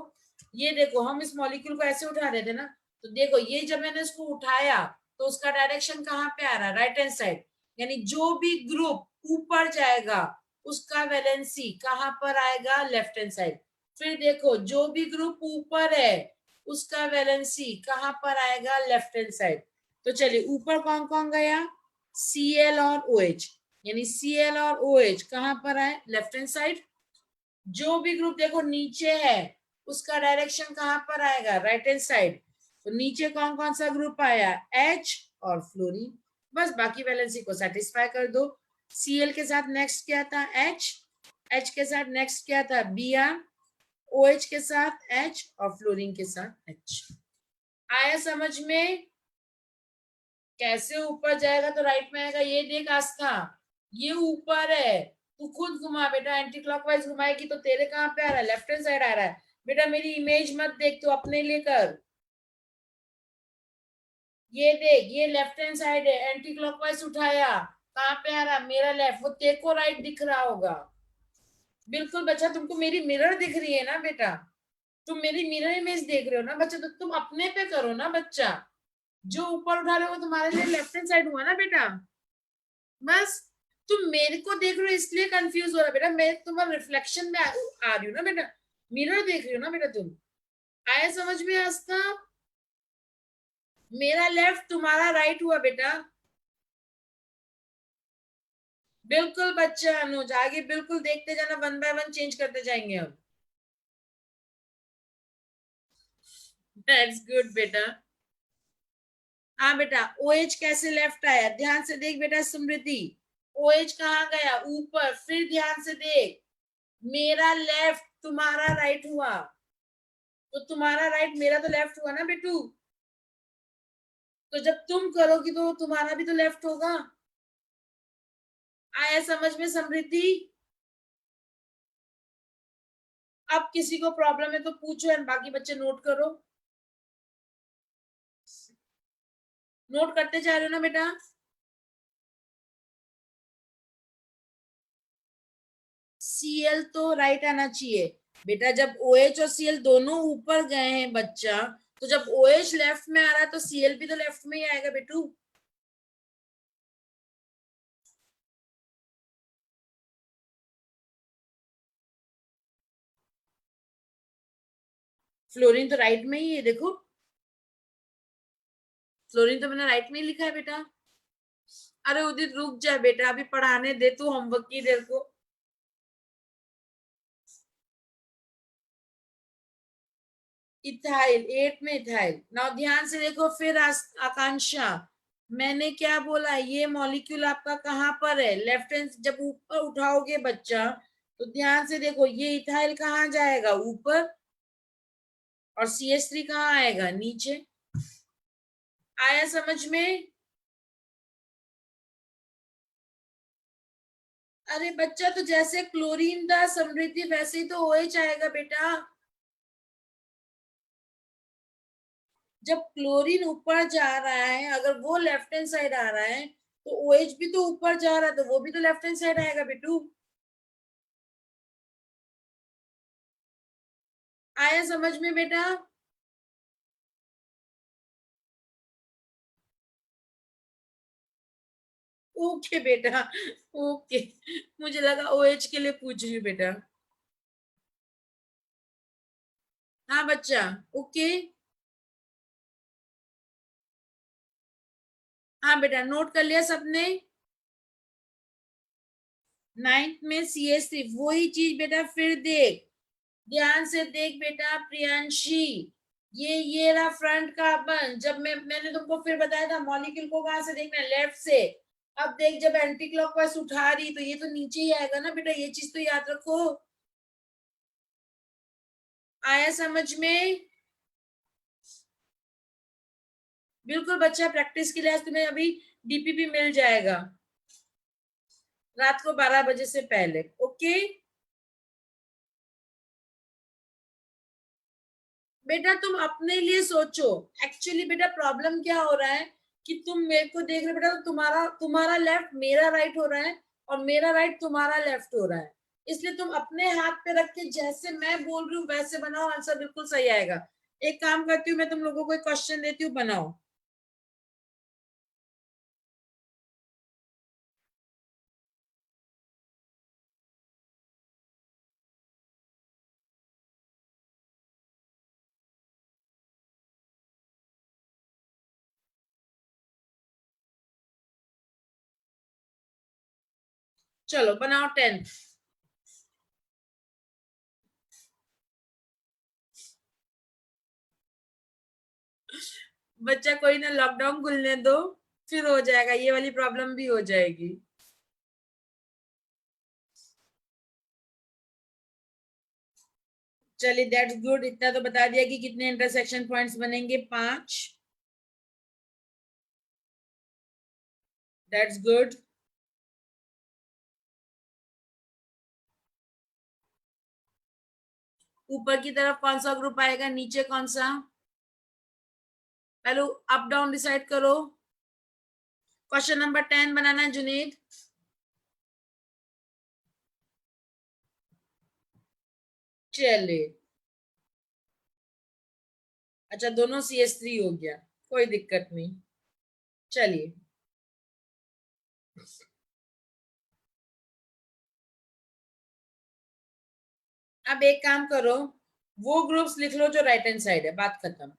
ये देखो, हम इस मॉलिक्यूल को ऐसे उठा रहे थे ना, तो देखो ये जब मैंने इसको उठाया तो उसका डायरेक्शन कहाँ पे आ रहा है, राइट हैंड साइड। यानी जो भी ग्रुप ऊपर जाएगा उसका वैलेंसी कहाँ पर आएगा, लेफ्ट हैंड साइड। फिर देखो जो भी ग्रुप ऊपर है उसका वैलेंसी कहाँ पर आएगा, लेफ्ट हैंड साइड। तो चलिए ऊपर कौन कौन गया, Cl और OH, यानी Cl और OH कहाँ पर है, लेफ्ट हैंड साइड। जो भी ग्रुप देखो नीचे है उसका डायरेक्शन कहाँ पर आएगा, राइट हैंड साइड। तो नीचे कौन कौन सा ग्रुप आया, H और फ्लोरीन। बस बाकी वैलेंसी को सेटिस्फाई कर दो। Cl के साथ नेक्स्ट क्या था, H के साथ नेक्स्ट क्या था, Br, OH के साथ H और फ्लोरीन के साथ H। आया समझ में। कैसे ऊपर जाएगा तो राइट में आएगा, ये देख आस्था, ये ऊपर है, तू खुद घुमा बेटा, एंटी क्लॉकवाइज घुमाएगी तो तेरे कहाँ पे आ रहा है, लेफ्ट हैंड साइड आ रहा है। बेटा मेरी इमेज मत देख, तू अपने लिए कर। ये देख, ये लेफ्ट हैंड साइड है, एंटी क्लॉकवाइज उठाया, कहाँ पे आ रहा, मेरा लेफ्ट, वो तेरे को राइट दिख रहा होगा। बिल्कुल बच्चा, तुमको मेरी मिरर दिख रही है ना बेटा, तुम मेरी मिरर इमेज देख रहे हो ना बच्चा, तो तुम अपने पे करो ना बच्चा। जो ऊपर उठा रहे हो तुम्हारे लिए लेफ्ट हैंड साइड हुआ ना बेटा। बस तुम मेरे को देख रहे हो इसलिए कंफ्यूज हो रहा बेटा, मैं तुम्हारे रिफ्लेक्शन में आ रही हूँ ना बेटा, मिरर देख रही हो ना बेटा तुम। आया समझ में आस्था। मेरा लेफ्ट तुम्हारा राइट हुआ बेटा। बिल्कुल बच्चा अनुज, आगे बिल्कुल देखते जाना, वन बाय वन चेंज करते जाएंगे हम। दैट्स गुड बेटा। हाँ बेटा, OH कैसे लेफ्ट आया, ध्यान से देख बेटा स्मृति। OH कहाँ गया, ऊपर। फिर ध्यान से देख, मेरा लेफ्ट तुम्हारा राइट हुआ, तो तुम्हारा राइट मेरा तो लेफ्ट हुआ ना बेटू। तो जब तुम करोगी तो तुम्हारा भी तो लेफ्ट होगा। आया समझ में समृद्धि। अब किसी को प्रॉब्लम है तो पूछो, एंड बाकी बच्चे नोट करो। नोट करते जा रहे हो ना बेटा। Cl तो राइट आना चाहिए बेटा, जब OH और Cl दोनों ऊपर गए हैं बच्चा, तो जब OH लेफ्ट में आ रहा है तो Cl भी तो लेफ्ट में ही आएगा बेटू। फ्लोरीन तो राइट में ही है, देखो फ्लोरीन तो मैंने राइट में ही लिखा है बेटा। अरे उदित रुक जा बेटा, अभी पढ़ाने दे तू होमवर्क की देर को। इथाइल, 8 में इथाइल। नाउ ध्यान से देखो फिर आकांक्षा, मैंने क्या बोला, ये मॉलिक्यूल आपका कहाँ पर है, लेफ्ट हैंड। जब ऊपर उठाओगे बच्चा तो ध्यान से देखो, ये इथाइल कहाँ जाएगा, ऊपर। और CH3 कहाँ आएगा, नीचे। आया समझ में। अरे बच्चा, तो जैसे क्लोरीन था समृद्धि, वैसे ही तो OH आएगा बेटा। जब क्लोरीन ऊपर जा रहा है, अगर वो लेफ्ट हैंड साइड आ रहा है तो OH भी तो ऊपर जा रहा है, तो वो भी तो लेफ्ट हैंड साइड आएगा बेटू। आया समझ में बेटा। ओके बेटा, ओके। मुझे लगा OH के लिए पूछ रही हूँ बेटा। हाँ बच्चा, ओके। हाँ बेटा, नोट कर लिया सबने? 9th में CS3 वही चीज बेटा, फिर देख, ध्यान से देख बेटा प्रियांशी, ये रहा फ्रंट कार्बन। जब मैंने तुमको फिर बताया था मॉलिक्यूल को कहां से देखना है, लेफ्ट से। अब देख, जब एंटी क्लॉकवाइज उठा रही तो ये तो नीचे ही आएगा ना बेटा, ये चीज तो याद रखो। आया समझ में? बिल्कुल बच्चा, प्रैक्टिस के लिए आज तुम्हें अभी डीपीपी मिल जाएगा रात को 12 बजे से पहले, ओके। बेटा तुम अपने लिए सोचो, एक्चुअली बेटा प्रॉब्लम क्या हो रहा है कि तुम मेरे को देख रहे हो बेटा, तो तुम्हारा तुम्हारा लेफ्ट मेरा राइट हो रहा है, और मेरा राइट तुम्हारा लेफ्ट हो रहा है। इसलिए तुम अपने हाथ पे रख के जैसे मैं बोल रही हूँ वैसे बनाओ, आंसर बिल्कुल सही आएगा। एक काम करती हूँ, मैं तुम लोगों को एक क्वेश्चन देती हूँ, बनाओ। चलो बनाओ 10th। बच्चा कोई ना, लॉकडाउन खुलने दो, फिर हो जाएगा, ये वाली प्रॉब्लम भी हो जाएगी। चलिए दैट्स गुड, इतना तो बता दिया कि कितने इंटरसेक्शन पॉइंट्स बनेंगे, 5। That's good. ऊपर की तरफ कौन सा ग्रुप आएगा, नीचे कौन सा? पहले अप डाउन डिसाइड करो। क्वेश्चन नंबर 10 बनाना है जुनेद। चलिए, अच्छा दोनों CS3 हो गया, कोई दिक्कत नहीं। चलिए, अब एक काम करो, वो ग्रुप्स लिख लो जो राइट हैंड साइड है, बात खत्म।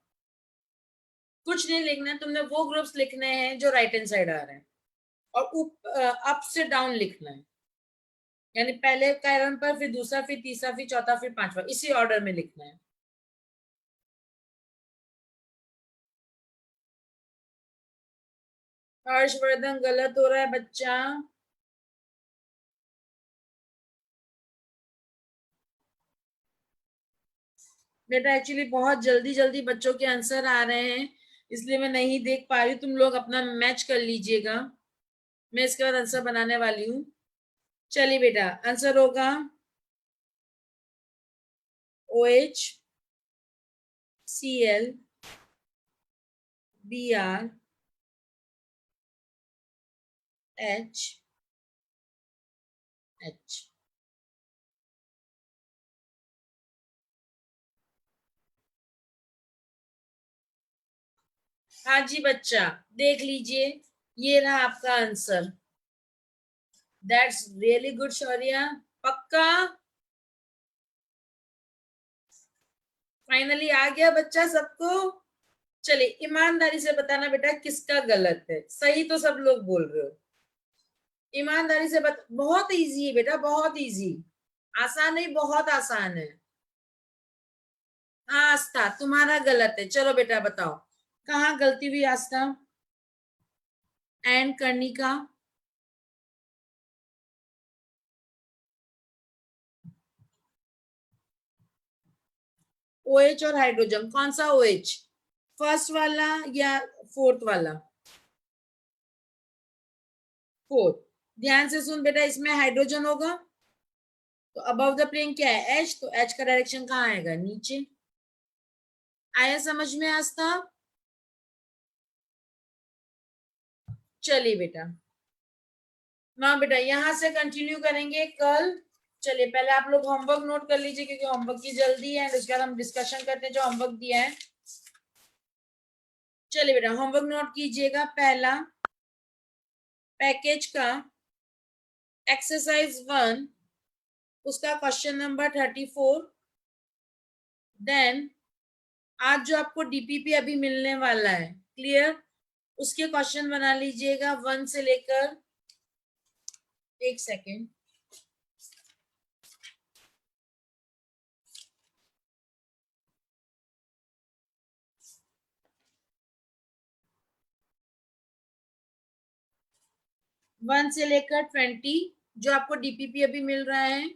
कुछ नहीं लिखना है तुमने, वो ग्रुप्स लिखने हैं जो राइट हैंड साइड आ रहे हैं, और अप से डाउन लिखना है। यानी पहले कॉलम पर, फिर दूसरा, फिर तीसरा, फिर चौथा, फिर पांचवा, इसी ऑर्डर में लिखना है। हर्षवर्धन गलत हो रहा है बच्चा। बेटा एक्चुअली बहुत जल्दी जल्दी बच्चों के आंसर आ रहे हैं, इसलिए मैं नहीं देख पा रही, तुम लोग अपना मैच कर लीजिएगा, मैं इसके बाद आंसर बनाने वाली हूँ। चलिए बेटा, आंसर होगा OH, Cl, Br, H, H। हाँ जी बच्चा, देख लीजिए, ये रहा आपका answer. That's really good Shaurya, पक्का? फाइनली आ गया बच्चा सबको? चलिए ईमानदारी से बताना बेटा किसका गलत है, सही तो सब लोग बोल रहे हो। ईमानदारी से बहुत इजी है बेटा, बहुत इजी। आसान नहीं, बहुत आसान है। हाँ आस्था, तुम्हारा गलत है, चलो बेटा बताओ कहाँ गलती हुई आस्था। एंड करनी का, OH और हाइड्रोजन, कौन सा OH, फर्स्ट वाला या फोर्थ वाला? फोर्थ। ध्यान से सुन बेटा, इसमें हाइड्रोजन होगा, तो अबव द प्लेन क्या है, H, तो H का डायरेक्शन कहाँ आएगा, नीचे। आया समझ में आस्था? चलिए बेटा, ना बेटा यहां से कंटिन्यू करेंगे कल। चलिए पहले आप लोग होमवर्क नोट कर लीजिए, क्योंकि होमवर्क की जल्दी है, उसके बाद हम डिस्कशन करते हैं जो होमवर्क दिया है। चलिए बेटा, होमवर्क नोट कीजिएगा। पहला, पैकेज का एक्सरसाइज 1, उसका क्वेश्चन नंबर 34। देन आज जो आपको डीपीपी अभी मिलने वाला है, क्लियर, उसके क्वेश्चन बना लीजिएगा 1 से लेकर, एक सेकेंड, वन से लेकर 20 जो आपको डीपीपी अभी मिल रहा है।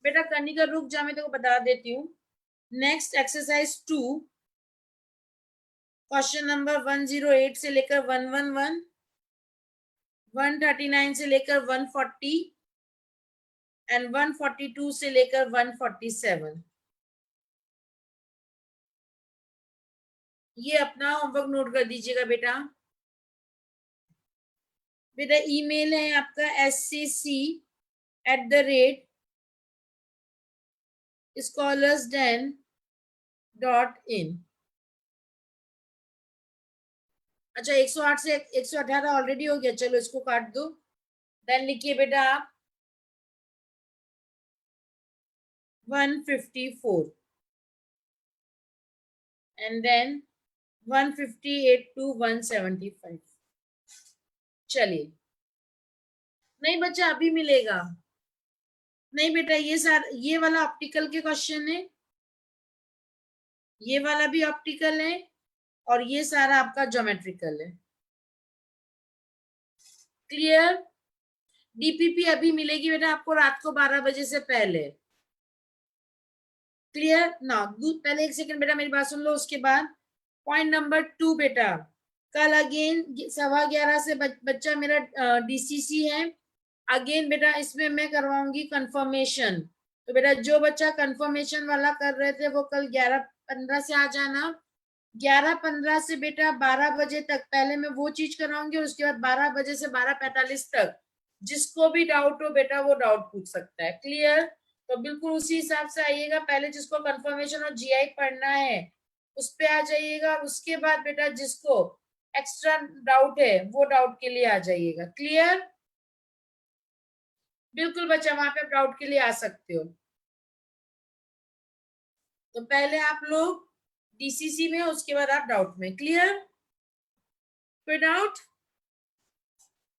बेटा कनिका रुक जा, मैं तेको बता देती हूँ। नेक्स्ट एक्सरसाइज 2, क्वेश्चन नंबर 108 से लेकर 111, 139 से लेकर 140 एंड 142 से लेकर 147। ये अपना होमवर्क नोट कर दीजिएगा बेटा। बेटा ईमेल है आपका scc@scholarsden.in। अच्छा 108 से 118 ऑलरेडी हो गया, चलो इसको काट दो। देन लिखिए बेटा आप 154 एंड देन 158 to 175। चलिए, नहीं बच्चा अभी मिलेगा, नहीं बेटा ये वाला ऑप्टिकल के क्वेश्चन है, ये वाला भी ऑप्टिकल है और ये सारा आपका ज्योमेट्रिकल है। क्लियर? डीपीपी अभी मिलेगी बेटा आपको रात को 12 बजे से पहले। क्लियर ना? पहले एक सेकंड बेटा मेरी बात सुन लो, उसके बाद पॉइंट नंबर 2 बेटा, कल अगेन 11:15 से बच्चा मेरा डीसीसी है। अगेन बेटा इसमें मैं करवाऊंगी कंफर्मेशन, तो बेटा जो बच्चा कंफर्मेशन वाला कर रहे थे वो कल 11:15 से आ जाना। 11:15 से बेटा 12 बजे तक पहले मैं वो चीज कराऊंगी और उसके बाद 12 बजे से 12:45 तक जिसको भी डाउट हो बेटा वो डाउट पूछ सकता है। क्लियर? तो बिल्कुल उसी हिसाब से आइएगा, पहले जिसको कंफर्मेशन और जीआई पढ़ना है उस पे आ जाइएगा, उसके बाद बेटा जिसको एक्स्ट्रा डाउट है वो डाउट के लिए आ जाइएगा। क्लियर? बिल्कुल बच्चा वहां पे डाउट के लिए आ सकते हो। तो पहले आप लोग डीसीसी में, उसके बाद आप डाउट में। क्लियर? कोई डाउट?